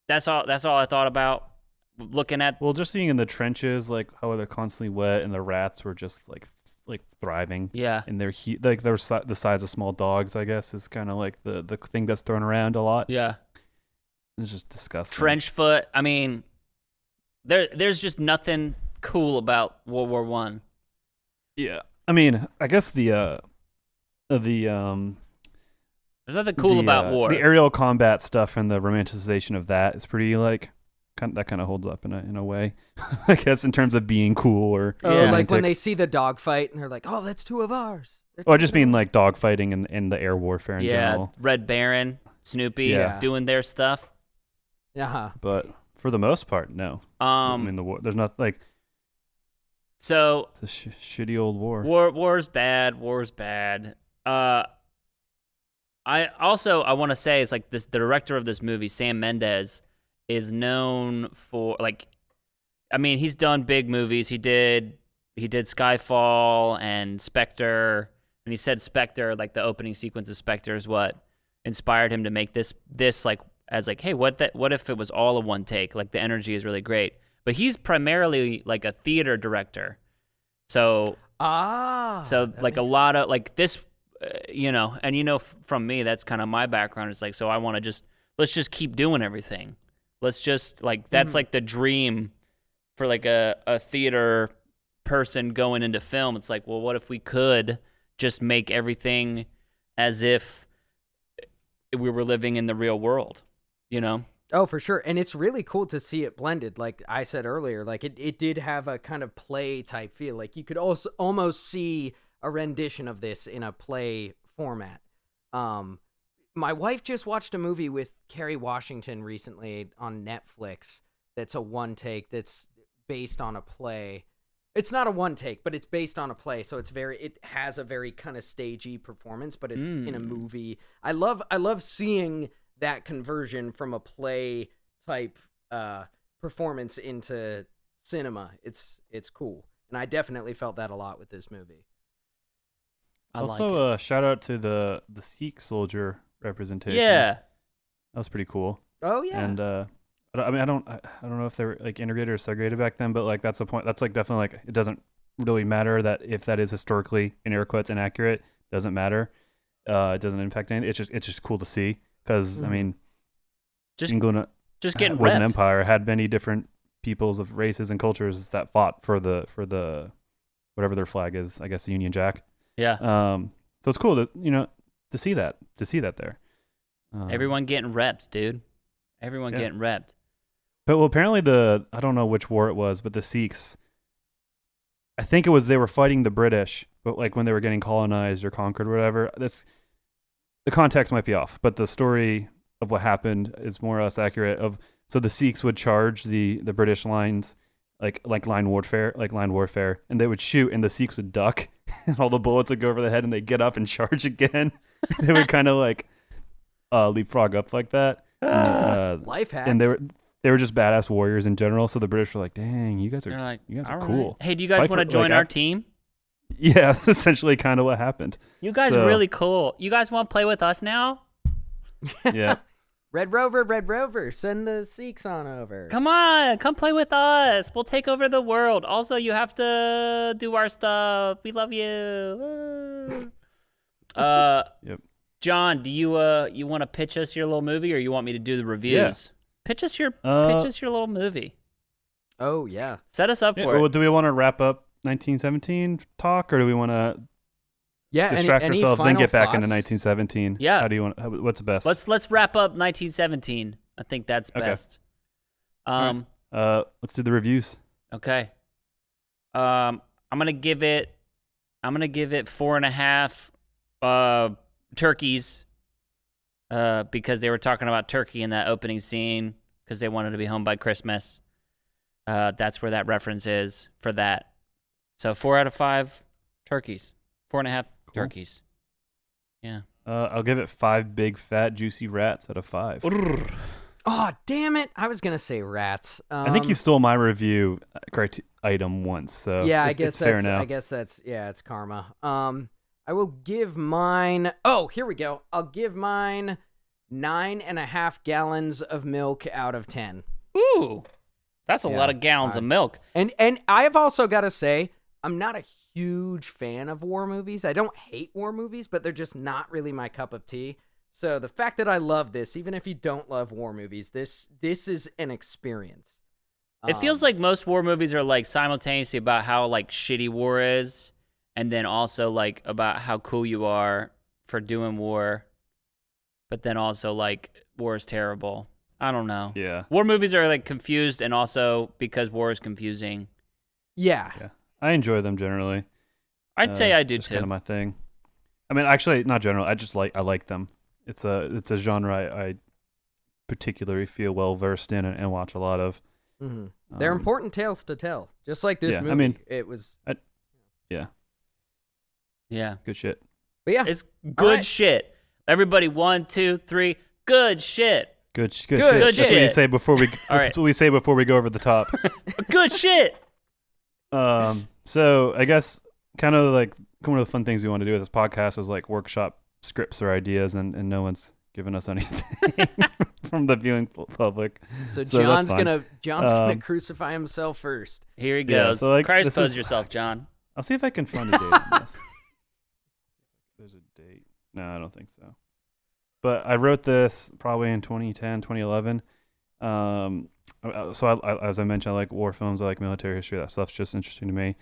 That's all I thought about looking at. Well, just seeing in the trenches, like how they're constantly wet, and the rats were just like thriving. Yeah. And they're like they're the size of small dogs, I guess, is kind of like the thing that's thrown around a lot. Yeah. It's just disgusting. Trench foot. I mean, there's just nothing cool about World War I. Yeah. I mean, I guess there's nothing cool about war. The aerial combat stuff and the romanticization of that is pretty like that kind of holds up in a way, I guess, in terms of being cool or like when they see the dogfight and they're like, "Oh, that's two of ours." Or just being like dogfighting and the air warfare in general. Red Baron, Snoopy, doing their stuff. But for the most part, no. I mean, the war. There's not like. So it's a shitty old war. War's bad. War's bad. I want to say it's like this. The director of this movie, Sam Mendes, is known for like. I mean, he's done big movies. He did Skyfall and Spectre, and he said Spectre, like the opening sequence of Spectre, is what inspired him to make this like. As like, hey, what if it was all a one take? Like the energy is really great, but he's primarily like a theater director, so like a lot of like this, and from me, that's kind of my background. It's like, so I want to let's just keep doing everything. Let's just like that's like the dream for like a theater person going into film. It's like, well, what if we could just make everything as if we were living in the real world? Oh, for sure. And it's really cool to see it blended. Like I said earlier, like it did have a kind of play type feel. Like you could also almost see a rendition of this in a play format. My wife just watched a movie with Kerry Washington recently on Netflix that's a one take that's based on a play. It's not a one take, but it's based on a play, so it has a very kind of stagey performance, but it's in a movie. I love seeing that conversion from a play type performance into cinema. It's cool, and I definitely felt that a lot with this movie. Also, shout out to the Sikh soldier representation. Yeah, that was pretty cool. Oh yeah, and I don't know if they were like integrated or segregated back then, but like that's the point. That's like definitely like it doesn't really matter that if that is historically in air quotes inaccurate, doesn't matter. It doesn't impact anything. It's just cool to see because I mean, England just getting was repped. an empire, had many different peoples of races and cultures that fought for the whatever their flag is. I guess the Union Jack. Yeah. So it's cool to see that there. Everyone getting reps, dude. Everyone getting repped. But apparently I don't know which war it was, but the Sikhs, I think they were fighting the British, but like when they were getting colonized or conquered or whatever. The context might be off, but the story of what happened is more or less accurate. So the Sikhs would charge the British lines, like line warfare, and they would shoot, and the Sikhs would duck, and all the bullets would go over the head, and they'd get up and charge again. They would kind of like leapfrog up like that. Life hack. And they were just badass warriors in general. So the British were like, "Dang, you guys are cool." Hey, do you guys want to join our team? Yeah, that's essentially kind of what happened. You guys are really cool. You guys want to play with us now? Yeah. Red Rover, send the Sikhs on over. Come on, come play with us. We'll take over the world. Also, you have to do our stuff. We love you. Yep. John, do you want to pitch us your little movie, or you want me to do the reviews? Yeah. Pitch us your little movie. Oh yeah. Set us up for Well, it. do we want to wrap up 1917 talk, or do we want to distract any ourselves, then get back into thoughts? 1917? Yeah. How do you want? What's the best? Let's wrap up 1917. I think that's best. Let's do the reviews. Okay. I'm gonna give it 4.5 turkeys. Because they were talking about turkey in that opening scene because they wanted to be home by Christmas. That's where that reference is for that. So 4 out of 5 turkeys. 4.5 turkeys. Yeah. I'll give it 5 big, fat, juicy rats out of 5. Oh, damn it. I was going to say rats. I think you stole my review item once, so yeah, it's fair now. I guess that's, it's karma. I will give mine, oh, here we go. I'll give mine 9.5 gallons of milk out of 10. Ooh. That's a lot of gallons of milk. And I've also got to say, I'm not a huge fan of war movies. I don't hate war movies, but they're just not really my cup of tea. So the fact that I love this, even if you don't love war movies, this is an experience. It feels like most war movies are like simultaneously about how like shitty war is, and then also like about how cool you are for doing war, but then also like war is terrible. I don't know. Yeah. War movies are like confused, and also because war is confusing. Yeah. I enjoy them generally. I'd say I do it's too. kind of my thing. I mean, actually, not general. I like them. It's a genre I particularly feel well versed in and watch a lot of. Mm-hmm. They're important tales to tell, just like this movie. I mean, it was. Yeah. Good shit. But yeah, It's good shit. Everybody, 1, 2, 3. Good shit. Good shit. shit. That's what you say before we. All right. That's what we say before we go over the top. Good shit. So I guess kind of like one of the fun things we want to do with this podcast is like workshop scripts or ideas, and no one's given us anything from the viewing public. So John's gonna crucify himself first. Here he goes. So like, Christ pose yourself, John. I'll see if I can find a date on this. There's a date. No, I don't think so. But I wrote this probably in 2010, 2011. So as I mentioned, I like war films. I like military history. That stuff's just interesting to me.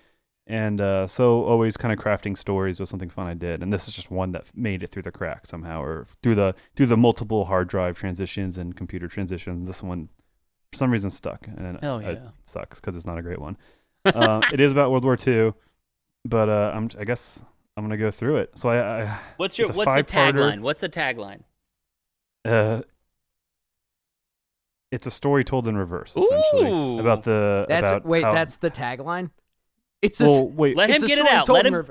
And so always kind of crafting stories was something fun I did. And this is just one that made it through the crack somehow, or through the multiple hard drive transitions and computer transitions. This one, for some reason, stuck. And Hell yeah. it sucks because it's not a great one. It is about World War II, but I guess I'm gonna go through it. So what's the tagline? What's the tagline? It's a story told in reverse, essentially. Ooh. About the. That's the tagline. Let him get it out. Let him.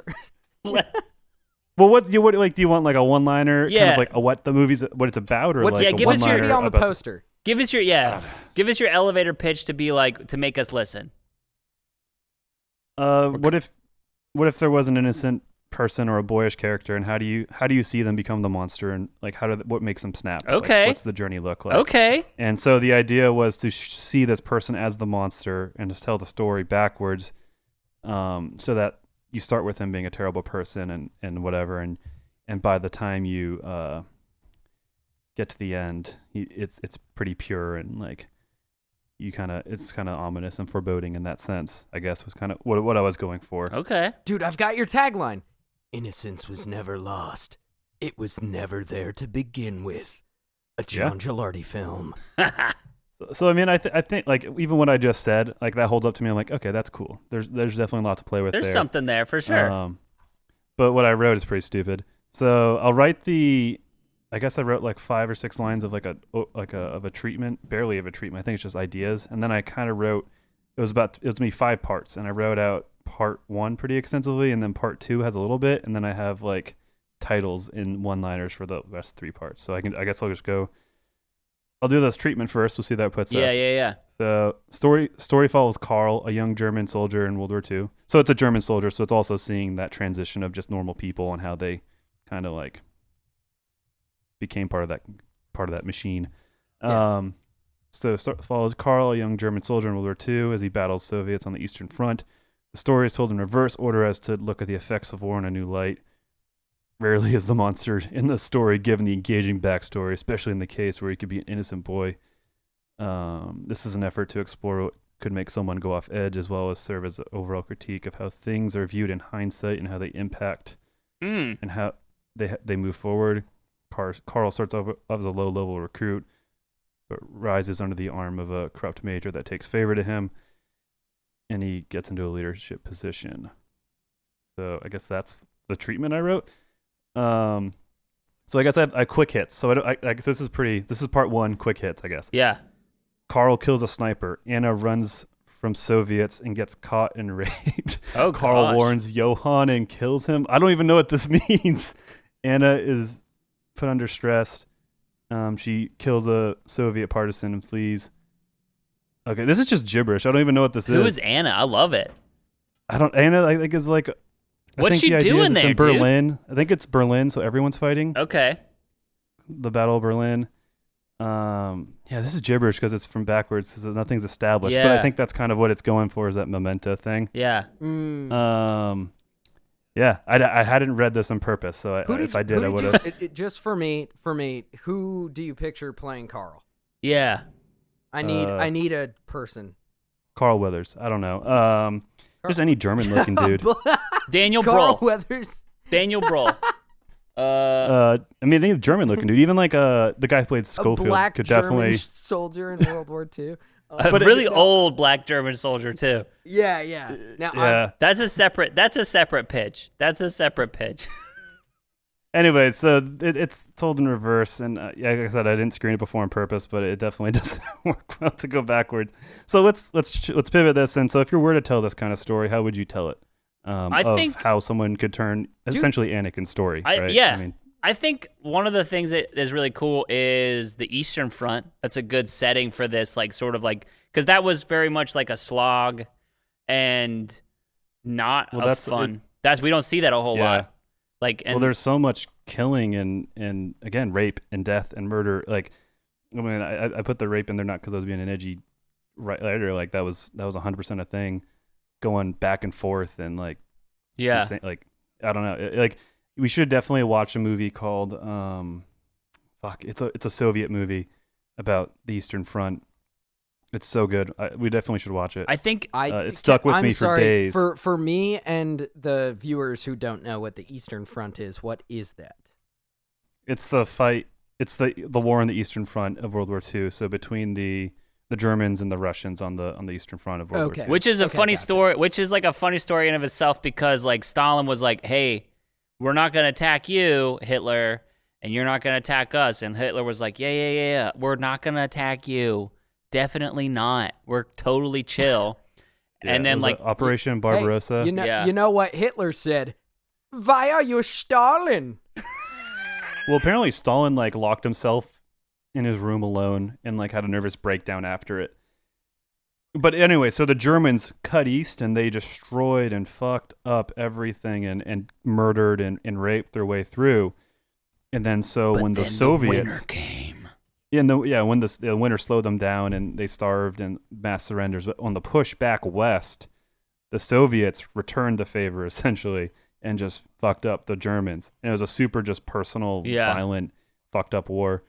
Well, what do you want like a one-liner? Yeah. Kind of like what it's about, or like give a us your one-liner on the about poster. Give us your elevator pitch to be like to make us listen. What if there was an innocent person or a boyish character, and how do you see them become the monster, and like what makes them snap? Okay. Like, what's the journey look like? Okay. And so the idea was to see this person as the monster and just tell the story backwards, so that you start with him being a terrible person and whatever, and by the time you get to the end, it's pretty pure, and like it's kind of ominous and foreboding in that sense, I guess, was kind of what I was going for. Okay. Dude, I've got your tagline. Innocence was never lost. It was never there to begin with. A John Gilardi film. So I mean, I think like even what I just said, like that holds up to me. I'm like, okay, that's cool. There's definitely a lot to play with. There's something there for sure. But what I wrote is pretty stupid. So I'll write I guess I wrote like 5 or 6 lines of of a treatment, barely of a treatment. I think it's just ideas, and then I kind of wrote. It was going to be 5 parts, and I wrote out part 1 pretty extensively, and then part 2 has a little bit, and then I have like titles in one-liners for the rest 3 parts. So I guess I'll just go. I'll do this treatment first. We'll see that puts us. Yeah. So story follows Carl, a young German soldier in World War II. So it's a German soldier, so it's also seeing that transition of just normal people and how they kind of like became part of that machine. Yeah. Follows Carl, a young German soldier in World War II, as he battles Soviets on the Eastern Front. The story is told in reverse order as to look at the effects of war in a new light. Rarely is the monster in the story given the engaging backstory, especially in the case where he could be an innocent boy. This is an effort to explore what could make someone go off edge, as well as serve as an overall critique of how things are viewed in hindsight and how they impact and how they move forward. Carl starts off as a low-level recruit, but rises under the arm of a corrupt major that takes favor to him, and he gets into a leadership position. So I guess that's the treatment I wrote. So I guess I have quick hits. So I guess this is part 1, quick hits, I guess. Yeah. Carl kills a sniper. Anna runs from Soviets and gets caught and raped. Oh, Carl gosh. warns Johann and kills him. I don't even know what this means. Anna is put under stress. She kills a Soviet partisan and flees. Okay, this is just gibberish. I don't even know what this is. Who is Anna? I love it. Anna, I think, is like... What's she doing there, in Berlin. I think it's Berlin, so everyone's fighting. Okay. The Battle of Berlin. This is gibberish because it's from backwards, so nothing's established. Yeah. But I think that's kind of what it's going for, is that memento thing. Yeah. I hadn't read this on purpose, so if I did, I would have. Just for me, who do you picture playing Carl? Yeah. I need a person. Carl Weathers. I don't know. Just any German-looking dude. Daniel Carl Brohl. Weathers. Daniel Brohl. I mean, any German-looking dude. Even like the guy who played A Schofield black could German definitely. soldier in World War II. A really old black German soldier too. Yeah. Now, Yeah. That's a separate pitch. That's a separate pitch. Anyway, so it's told in reverse, and like I said, I didn't screen it before on purpose, but it definitely doesn't work well to go backwards. So let's pivot this, and so if you were to tell this kind of story, how would you tell it? I think how someone could turn essentially Anakin's story. Right? Yeah. I think one of the things that is really cool is the Eastern Front. That's a good setting for this, like sort of like, because that was very much like a slog and not fun. We don't see that a whole lot. Like, there's so much killing and again rape and death and murder. Like, I mean, I put the rape in there not because I was being an edgy writer. Like that was 100% a thing, going back and forth and like insane, like I don't know. Like we should definitely watch a movie called it's a Soviet movie about the Eastern Front. It's so good. We definitely should watch it. I think it stuck with me for days. For me and the viewers who don't know what the Eastern Front is, what is that? It's the fight. It's the war on the Eastern Front of World War II. So between the Germans and the Russians on the Eastern Front of World War II. Which is a funny story. Which is like a funny story in of itself because like Stalin was like, "Hey, we're not going to attack you, Hitler, and you're not going to attack us." And Hitler was like, "Yeah, we're not going to attack you. Definitely not. We're totally chill." And then like Operation Barbarossa. Hey, you know what Hitler said? Why are you Stalin? Well, apparently Stalin like locked himself in his room alone and like had a nervous breakdown after it. But anyway, so the Germans cut east and they destroyed and fucked up everything and murdered and raped their way through. And then when the Soviets winter came. When the winter slowed them down and they starved and mass surrenders. But on the push back west, the Soviets returned the favor essentially and just fucked up the Germans. And it was a super just personal, violent, fucked up war.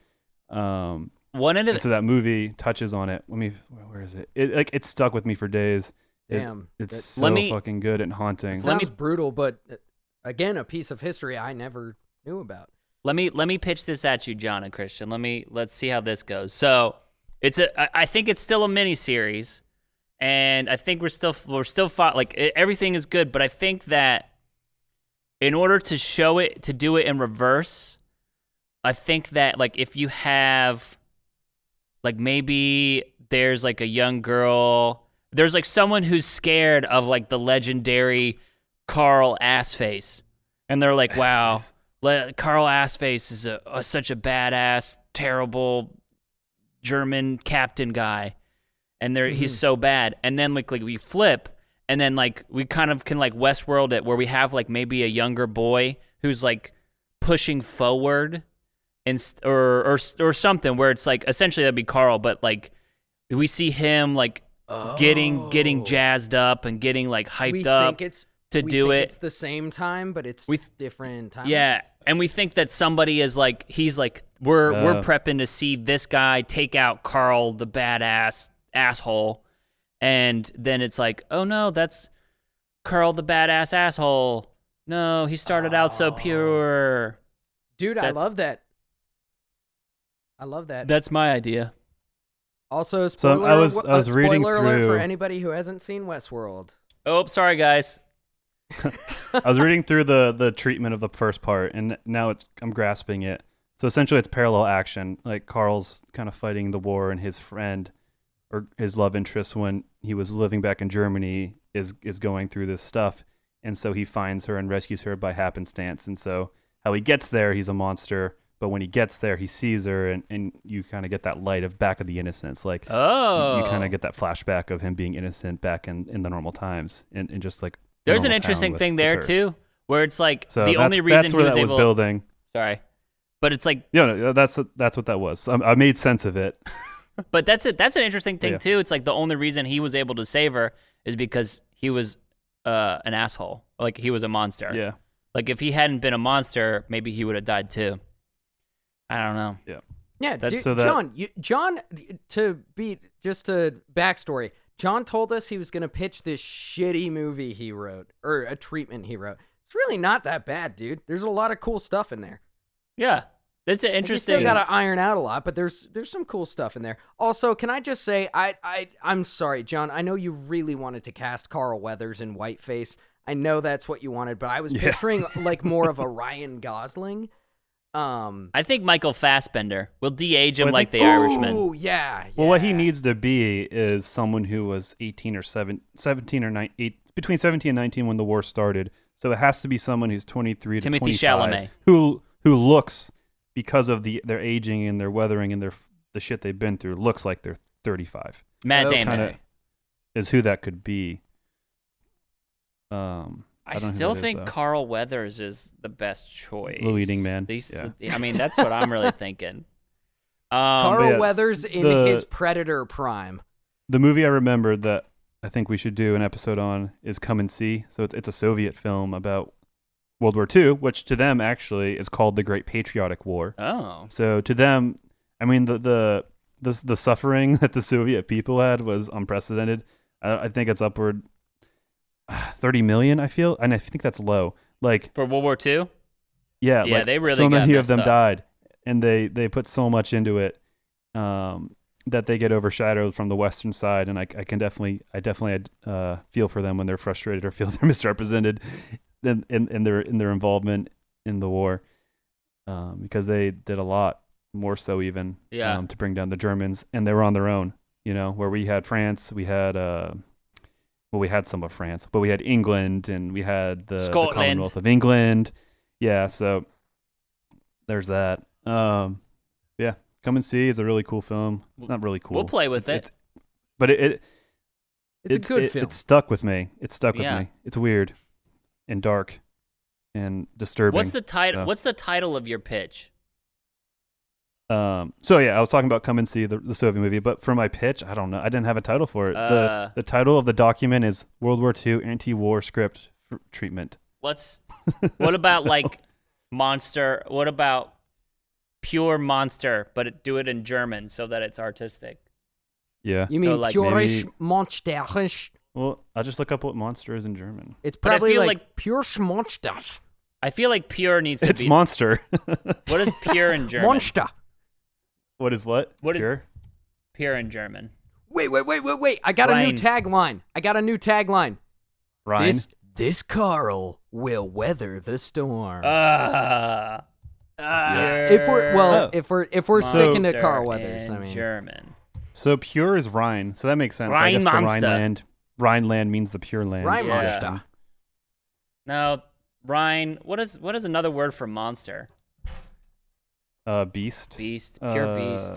So that movie touches on it. Where is it? It stuck with me for days. Damn, it's so fucking good and haunting. Sounds brutal, but again, a piece of history I never knew about. let me pitch this at you, John and Christian. Let's see how this goes. So I think it's still a mini series, and I think we're still like everything is good, but I think that in order to do it in reverse, I think that like if you have like maybe there's like a young girl, there's like someone who's scared of like the legendary Carl Assface, and they're like, wow, Carl Assface is such a badass, terrible German captain guy, and he's so bad. And then like we flip, and then like we kind of can like Westworld it, where we have like maybe a younger boy who's like pushing forward, and or something where it's like essentially that'd be Carl, but like we see him like getting jazzed up and getting like hyped up to do it. It's the same time, but it's different times. Yeah. And we think that somebody is like, he's like, we're prepping to see this guy take out Carl, the badass asshole. And then it's like, oh no, that's Carl, the badass asshole. No, he started out so pure. Dude, I love that. That's my idea. Also, spoiler, I was reading spoiler alert through for anybody who hasn't seen Westworld. Oh, sorry guys. I was reading through the treatment of the first part, and now I'm grasping it. So essentially, it's parallel action. Like Carl's kind of fighting the war, and his friend or his love interest, when he was living back in Germany, is going through this stuff, and so he finds her and rescues her by happenstance. And so how he gets there, he's a monster. But when he gets there, he sees her, and you kind of get that light of back of the innocence. Like, you kind of get that flashback of him being innocent back in the normal times, and just like there's an interesting thing there too, where it's like the only reason he was able building. Sorry, but it's like that's what that was. I made sense of it. But that's an interesting thing too. It's like the only reason he was able to save her is because he was an asshole. Like he was a monster. Yeah. Like if he hadn't been a monster, maybe he would have died too. I don't know. Yeah. Yeah, John, to backstory, John told us he was going to pitch this shitty movie he wrote, or a treatment he wrote. It's really not that bad, dude. There's a lot of cool stuff in there. Yeah. That's an interesting. We still got to iron out a lot, but there's some cool stuff in there. Also, can I just say, I'm sorry, John, I know you really wanted to cast Carl Weathers in Whiteface. I know that's what you wanted, but I was picturing like more of a Ryan Gosling. I think Michael Fassbender will de-age him like the Irishman. Oh, yeah. Well, what he needs to be is someone who was 18 or 17 or 19, between 17 and 19 when the war started. So it has to be someone who's 23 to 25. Chalamet. Who looks, because of their aging and their weathering and the shit they've been through, looks like they're 35. Matt Damon. Kinda is who that could be. I still think Carl Weathers is the best choice. The leading man. I mean, that's what I'm really thinking. Carl Weathers in his Predator prime. The movie I remembered that I think we should do an episode on is Come and See. So it's a Soviet film about World War II, which to them actually is called the Great Patriotic War. Oh. So to them, I mean, the suffering that the Soviet people had was unprecedented. I think it's upward 30 million, I feel, and I think that's low. Like for World War II? Yeah, like, they really so got many of them up. died, and they put so much into it that they get overshadowed from the Western side. And I definitely feel for them when they're frustrated or feel they're misrepresented in their involvement in the war, because they did a lot more so even to bring down the Germans, and they were on their own. You know, where we had France, we had we had some of France, but we had England, and we had the Commonwealth of England. Yeah, so there's that. Yeah, Come and See is a really cool film. Not really cool. We'll play with it. But it's a good film. It stuck with me. It's It's weird and dark and disturbing. What's the title? What's the title of your pitch? I was talking about Come and See, the Soviet movie, but for my pitch, I don't know. I didn't have a title for it. The title of the document is World War II Anti-War Script Treatment. What about like monster? What about pure monster, but do it in German so that it's artistic? Yeah. You mean like purish monster? Well, I'll just look up what monster is in German. It's probably like pure monsters. I feel like pure needs to be. It's monster. What is pure in German? Monster. What is what? What is Pure? pure in German? Wait. I got a new tagline. Rhine? This Carl will weather the storm. If we're sticking to Carl Weathers, I mean German. So pure is Rhine. So that makes sense. I guess the Rhineland means the pure land. Rhine monster. Now, Rhine. What is another word for monster? Beast. Beast. Pure beast.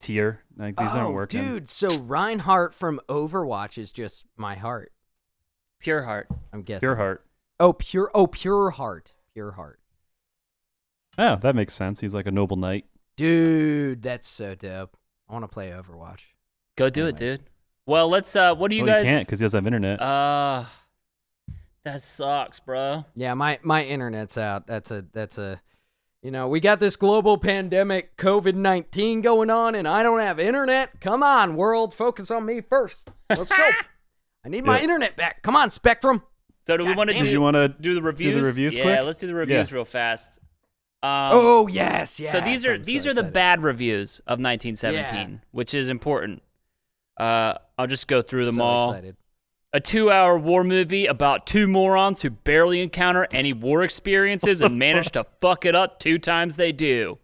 Tier. Like these aren't working. Dude, so Reinhardt from Overwatch is just my heart. Pure heart. I'm guessing. Pure heart. Pure heart. Pure heart. Oh, that makes sense. He's like a noble knight. Dude, that's so dope. I want to play Overwatch. Go do it, dude. Well, let's. What do you guys? He can't because he doesn't have internet. That sucks, bro. Yeah, my internet's out. That's a. You know, we got this global pandemic, COVID-19 going on, and I don't have internet. Come on, world, focus on me first. Let's go. I need my internet back. Come on, Spectrum. So do we want to do? Did you want to do the reviews? Do the reviews quick? Yeah, let's do the reviews real fast. Yes. So these are the bad reviews of 1917, which is important. I'll just go through them all. Excited. A 2-hour war movie about two morons who barely encounter any war experiences and manage to fuck it up 2 times they do.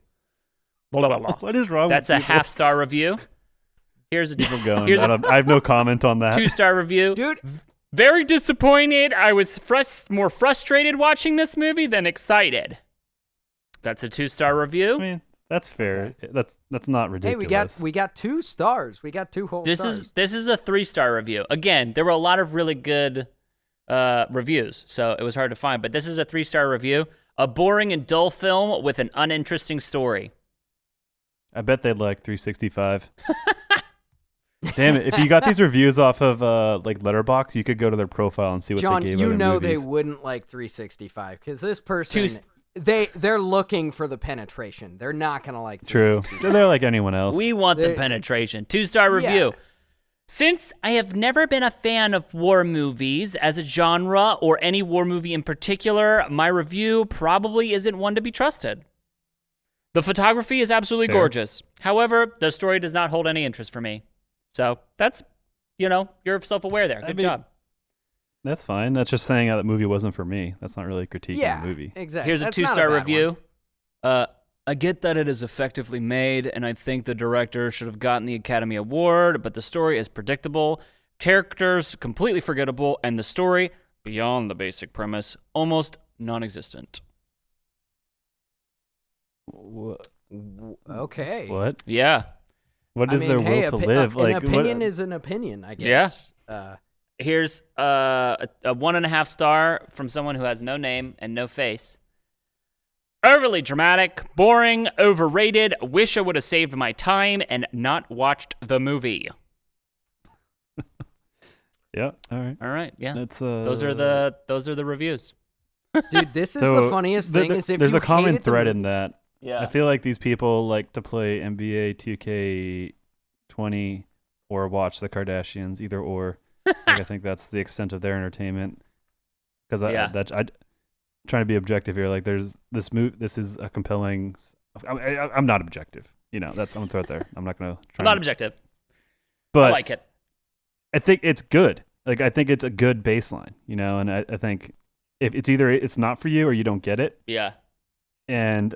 Blah, blah, blah. What is wrong That's with a half-star review. Here's a Keep going. I have no comment on that. 2-star review. Dude. Very disappointed. I was more frustrated watching this movie than excited. That's a 2-star review. I mean, that's fair. Okay. That's not ridiculous. Hey, we got 2 stars. We got 2 whole stars. This is a 3-star review. Again, there were a lot of really good reviews, so it was hard to find. But this is a 3-star review. A boring and dull film with an uninteresting story. I bet they'd like 365. Damn it! If you got these reviews off of like Letterboxd, you could go to their profile and see what John, they gave. you know movies. they wouldn't like 365 because this person they're looking for the penetration. They're not gonna like 365. True. They're like anyone else. We want the penetration. 2-star review. Yeah. Since I have never been a fan of war movies as a genre or any war movie in particular, my review probably isn't one to be trusted. The photography is absolutely gorgeous. However, the story does not hold any interest for me. So that's, you're self-aware there. Good job. That's fine. That's just saying that movie wasn't for me. That's not really critiquing the movie. Exactly. Here's a 2-star review. I get that it is effectively made, and I think the director should have gotten the Academy Award, but the story is predictable, characters completely forgettable, and the story, beyond the basic premise, almost non-existent. Okay. What? Yeah. What is their will to live? An opinion is an opinion, I guess. Yeah. Here's a 1.5 star from someone who has no name and no face. Overly dramatic, boring, overrated. Wish I would have saved my time and not watched the movie. Yeah. All right. Yeah. That's those are the reviews. Dude, this is the funniest thing. Is if there's you a common hated the thread movie- in that. Yeah. I feel like these people like to play NBA 2K20 or watch the Kardashians, either or. I think that's the extent of their entertainment. Because I'm trying to be objective here. Like, there's this This is a compelling. I'm not objective. I'm gonna throw it there. I'm not gonna. I'm not objective. But I like it. I think it's good. Like, I think it's a good baseline. And I think if it's either it's not for you or you don't get it. Yeah. And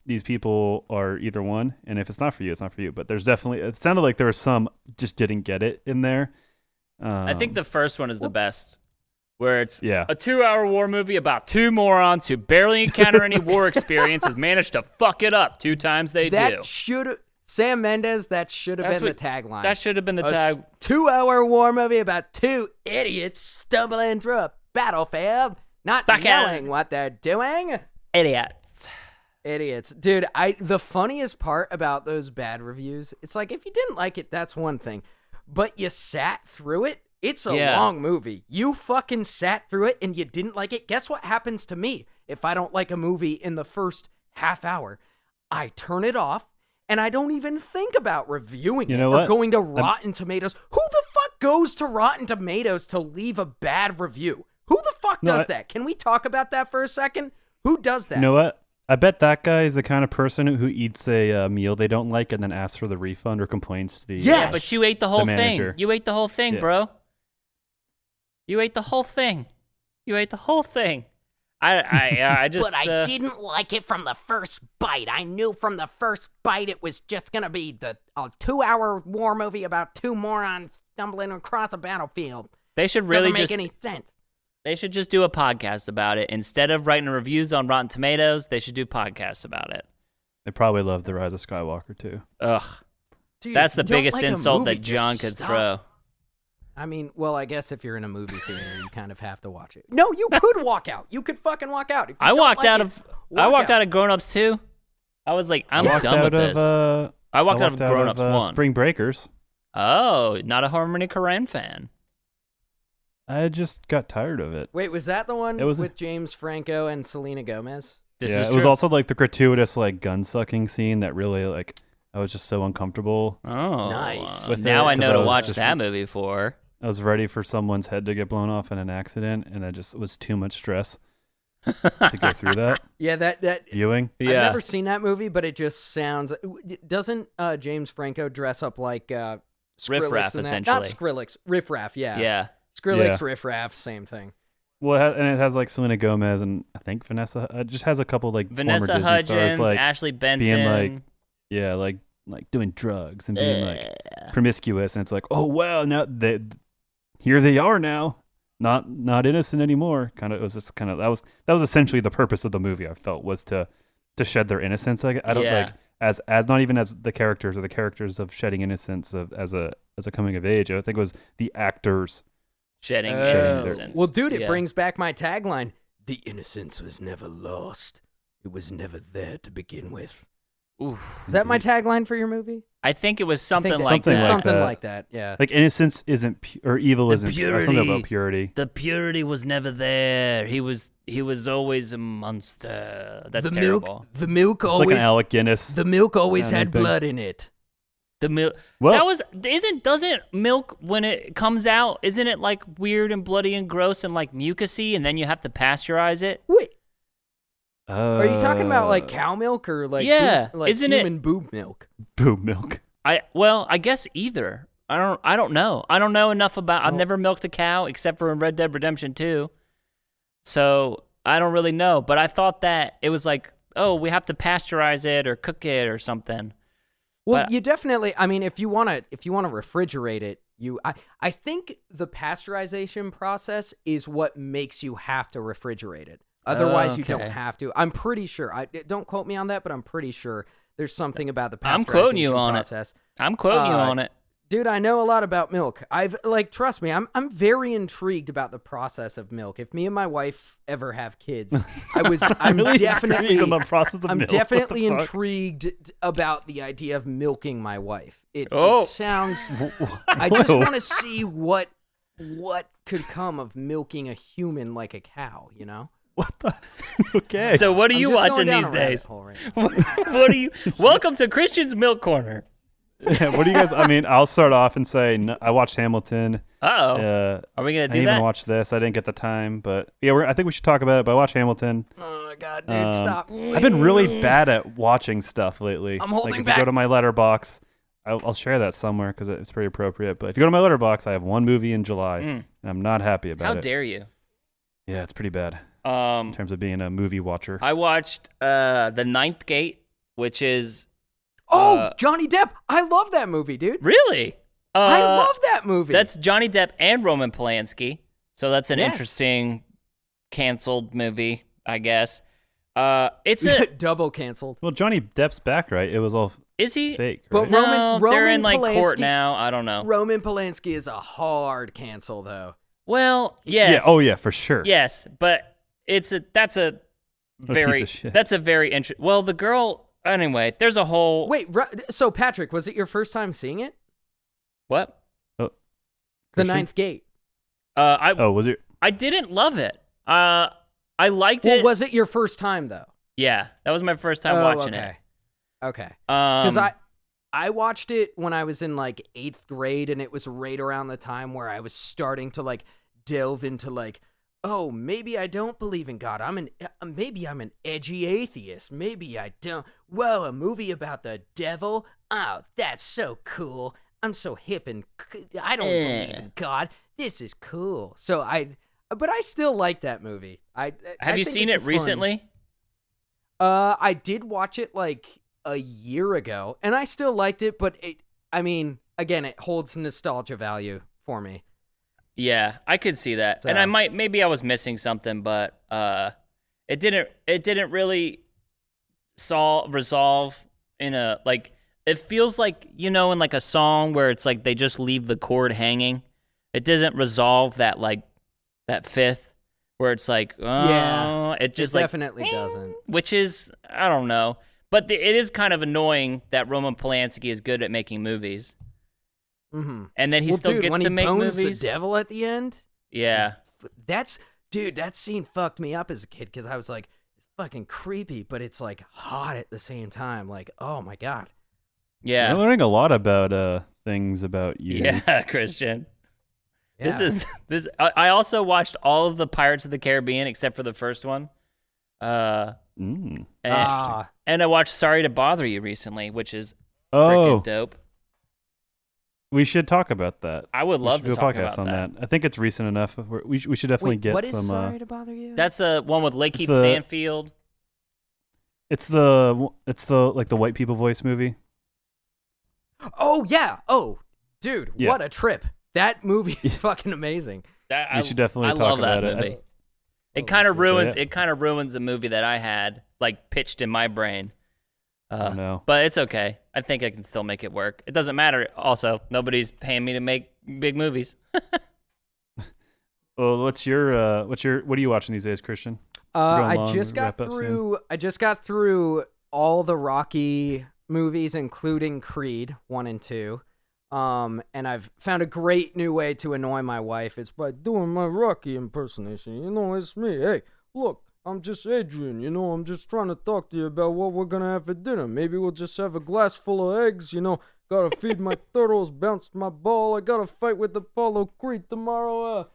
these people are either one, and if it's not for you, it's not for you. But there's definitely, it sounded like there was some just didn't get it in there. I think the first one is the best, where it's a 2-hour war movie about 2 morons who barely encounter any war experience has managed to fuck it up 2 times they do. Sam Mendes, that should have been the tagline. That should have been the tag. 2-hour war movie about 2 idiots stumbling through a battlefield, not knowing what they're doing. Idiots. Dude, the funniest part about those bad reviews, it's like, if you didn't like it, that's one thing. But you sat through it, it's a long movie. You fucking sat through it and you didn't like it. Guess what happens to me if I don't like a movie in the first half hour? I turn it off and I don't even think about reviewing it or going to Rotten Tomatoes. Who the fuck goes to Rotten Tomatoes to leave a bad review? Who the fuck does that? Can we talk about that for a second? Who does that? You know what? I bet that guy is the kind of person who eats a meal they don't like and then asks for the refund or complains to the Yeah, but you ate the whole thing. manager. You ate the whole thing, bro. You ate the whole thing. You ate the whole thing. I just. But I didn't like it from the first bite. I knew from the first bite it was just gonna be a 2-hour war movie about two morons stumbling across a battlefield. They should really Doesn't make just any sense. They should just do a podcast about it instead of writing reviews on Rotten Tomatoes. They should do podcasts about it. They probably love The Rise of Skywalker too. Ugh, Dude, that's the if you don't biggest like a insult movie, that John just could stop. throw. I mean, well, I guess if you're in a movie theater, you kind of have to watch it. No, you could walk out. You could fucking walk out. If you I don't walked like out it, of walk out of Grown Ups too. I was like, I'm done with this. I walked out of Grown Ups 1. Spring Breakers. Oh, not a Harmony Korine fan. I just got tired of it. Wait, was that the one It was with James Franco and Selena Gomez? This yeah, is it was true. also like the gratuitous like gun sucking scene that really like I was just so uncomfortable. Oh, Nice. With now it, I know 'cause to I was watch just- that movie for. I was ready for someone's head to get blown off in an accident, and it was too much stress to go through that Yeah, that viewing. I've never seen that movie, but it just sounds. Doesn't James Franco dress up like Skrillex Riff-Raff, in that? essentially. Not Skrillex, Riff Raff. Yeah, Yeah. Skrillex, Yeah. Riff Raff, same thing. Well, it has like Selena Gomez and I think Vanessa. It just has a couple like Vanessa former Disney Hudgens, stars, like Ashley Benson. being like, yeah, like doing drugs and being like promiscuous, and it's like, oh wow, now here they are now, not innocent anymore. Kind of, it was just kind of that was essentially the purpose of the movie. I felt was to shed their innocence. I don't Yeah. like as not even as the characters or the characters of shedding innocence as a coming of age. I think it was the actors. shedding their- innocence. Well, dude, it Yeah. brings back my tagline: "The innocence was never lost. It was never there to begin with." Oof. Is that my tagline for your movie? I think it was I something think like Something that. like something that. like that. Yeah. Like innocence isn't or evil The isn't or something purity. about purity. The purity was never there. He was always a monster. That's the terrible. milk. The milk It's like always. an Alec Guinness. The milk always Yeah, had big- blood in it. The milk. Well- That was doesn't milk when it comes out? Isn't it like weird and bloody and gross and like mucusy, and then you have to pasteurize it? Wait, are you talking about like Uh, cow milk or like Yeah, like isn't it- human boob milk? boob milk? I guess either. I don't know. I don't know enough about. I've Well- never milked a cow except for in Red Dead Redemption 2. So I don't really know. But I thought that it was like, oh, we have to pasteurize it or cook it or something. Well, But- you definitely. I mean, if you want to refrigerate it, I think the pasteurization process is what makes you have to refrigerate it. Otherwise, you don't Okay. have to. I'm pretty sure. Don't quote me on that, but I'm pretty sure there's something about the pasteurization I'm quoting you on it. process. I'm quoting you Uh, on it. Dude, I know a lot about milk. Trust me, I'm very intrigued about the process of milk. If me and my wife ever have kids, I'm Really definitely intrigued on the process of I'm milk. definitely What the fuck? intrigued about the idea of milking my wife. It Oh. sounds. I just Whoa. want to see what could come of milking a human like a cow. You know. What the? Okay. So what are I'm you just going watching down these a rabbit days? hole right now. What are you? Welcome to Christian's Milk Corner. Yeah, what do you guys? I mean, I'll start off and say I watched Hamilton. Uh-oh. Are we gonna I do didn't that? even watch this. I didn't get the time, but yeah, I think we should talk about it. But I watched Hamilton. Oh my god, dude, stop! I've been really bad at watching stuff lately. I'm holding like if back. you go to my letterbox, I'll share that somewhere because it's pretty appropriate. But if you go to my letterbox, I have one movie in July, and I'm not happy about How it. dare you? Yeah, it's pretty bad in Um, terms of being a movie watcher. I watched The Ninth Gate, which is Oh, Johnny Depp! I love that movie, dude. really. I love that movie. That's Johnny Depp and Roman Polanski. So that's an Yes. interesting canceled movie, I guess. It's a double canceled. Well, Johnny Depp's back, right? It was all is he? fake, But right? No, they're Roman in like court Polanski- now. I don't know. Roman Polanski is a hard cancel, though. Well, yes. Yeah. Oh yeah, for sure. Yes, but that's a very piece of shit. that's a very interesting. Well, the girl. Anyway, there's a whole Wait, so Patrick, was it your first time seeing it? what? The Christian? Ninth Gate. Oh, was it? I didn't love it. I liked Well, it. was it your first time though? Yeah, that was my first time watching okay. Okay. it. Because I watched it when I was in like 8th grade, and it was right around the time where I was starting to like delve into like oh, maybe I don't believe in God. Maybe I'm an edgy atheist. Maybe I don't. Whoa, a movie about the devil? Oh, that's so cool. I'm so hip and I don't believe in God. This is cool. But I still like that movie. Have you seen it recently? I did watch it like a year ago, and I still liked it. But again, it holds nostalgia value for me. Yeah, I could see that, and maybe I was missing something, but it didn't really resolve in a like. It feels like, in like a song where it's like they just leave the chord hanging. It doesn't resolve that like that fifth where it's like, oh, it just definitely doesn't. Which is, I don't know, but it is kind of annoying that Roman Polanski is good at making movies. Mm-hmm. And then he still gets to make movies. When he bones the devil at the end? Yeah. That scene fucked me up as a kid because I was like, it's fucking creepy, but it's like hot at the same time. Like, oh my God. Yeah. I'm learning a lot about things about you. Yeah, Christian. Yeah. This. I also watched all of the Pirates of the Caribbean except for the first one. And I watched Sorry to Bother You recently, which is freaking dope. We should talk about that. I would love to do a talk podcast about on that. I think it's recent enough. We should definitely get what some. What is Sorry to Bother You? That's the one with Lakeith Stanfield. It's the like the white people voice movie. Oh yeah. Oh, dude, what a trip! That movie is fucking amazing. We should definitely talk love about that movie. It kind of ruins. It kind of ruins the movie that I had like pitched in my brain. No. But it's okay. I think I can still make it work. It doesn't matter. Also, nobody's paying me to make big movies. Well, what are you watching these days, Christian? I just got through all the Rocky movies, including Creed 1 and 2. And I've found a great new way to annoy my wife. It's by doing my Rocky impersonation. It's me. Hey, look, I'm just Adrian. I'm just trying to talk to you about what we're gonna have for dinner. Maybe we'll just have a glass full of eggs. Gotta feed my turtles, bounce my ball. I gotta fight with Apollo Creed tomorrow.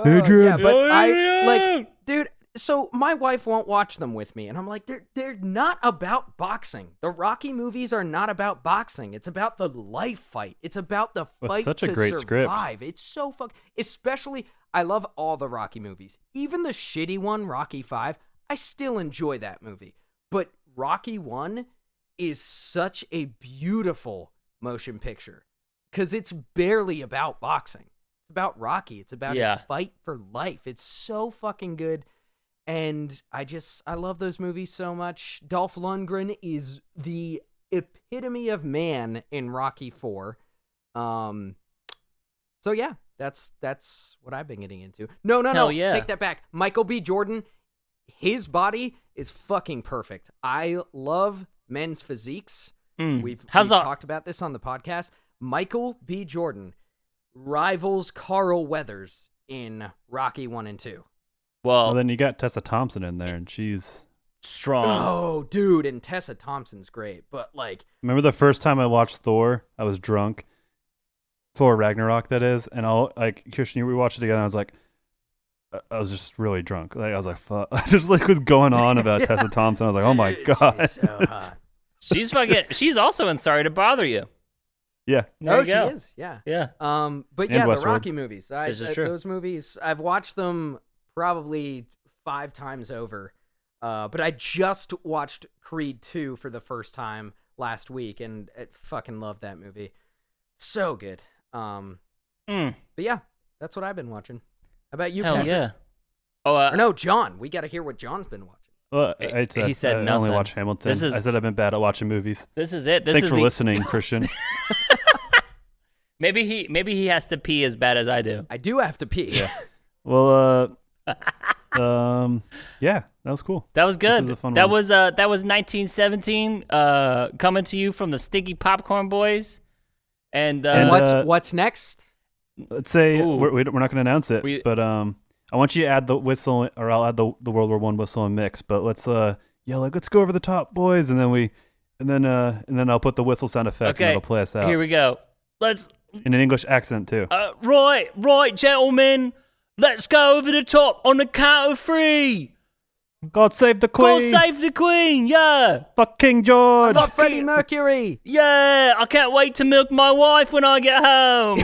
Adrian. Yeah, but dude. So my wife won't watch them with me, and I'm like, they're not about boxing. The Rocky movies are not about boxing. It's about the life fight. It's about the fight such to a great survive. script. It's so especially, I love all the Rocky movies. Even the shitty one, Rocky 5, I still enjoy that movie. But Rocky 1 is such a beautiful motion picture because it's barely about boxing. It's about Rocky. It's about his fight for life. It's so fucking good. And I love those movies so much. Dolph Lundgren is the epitome of man in Rocky 4. So yeah, that's what I've been getting into. No, yeah. Take that back. Michael B. Jordan, his body is fucking perfect. I love men's physiques. We've talked about this on the podcast. Michael B. Jordan rivals Carl Weathers in Rocky 1 and 2. Well, then you got Tessa Thompson in there, and she's strong. Oh, dude, and Tessa Thompson's great, but remember the first time I watched Thor? I was drunk. Thor Ragnarok, that is, and Christian, we watched it together. And I was like, I was just really drunk. I was like, fuck. I just was going on about Tessa Thompson. I was like, oh my god, she's so hot. She's fucking. She's also in Sorry to Bother You. Yeah. She is. Yeah. Yeah. But and the Westworld. Rocky movies. This is true. Those movies, I've watched them probably 5 times over. But I just watched Creed 2 for the first time last week, and I fucking love that movie. So good. But yeah, that's what I've been watching. How about you, Hell Patrick? yeah. Or no, John. We got to hear what John's been watching. Well, he said I nothing. only watch Hamilton. I said I've been bad at watching movies. This is it. Thanks for listening, Christian. Maybe he has to pee as bad as I do. I do have to pee. Yeah. Well, yeah, that was cool. That was good. This is a fun that one. was 1917. Coming to you from the Stinky Popcorn Boys. And what's next? Let's say we're not going to announce it, but I want you to add the whistle, or I'll add the World War I whistle and mix. But let's let's go over the top, boys, and then I'll put the whistle sound effect, and it'll play us out. Here we go. Let's in an English accent too. Right, gentlemen. Let's go over the top on the count of 3. God save the Queen. God save the Queen, yeah. Fuck King George. Fuck Freddie Mercury. Yeah, I can't wait to milk my wife when I get home.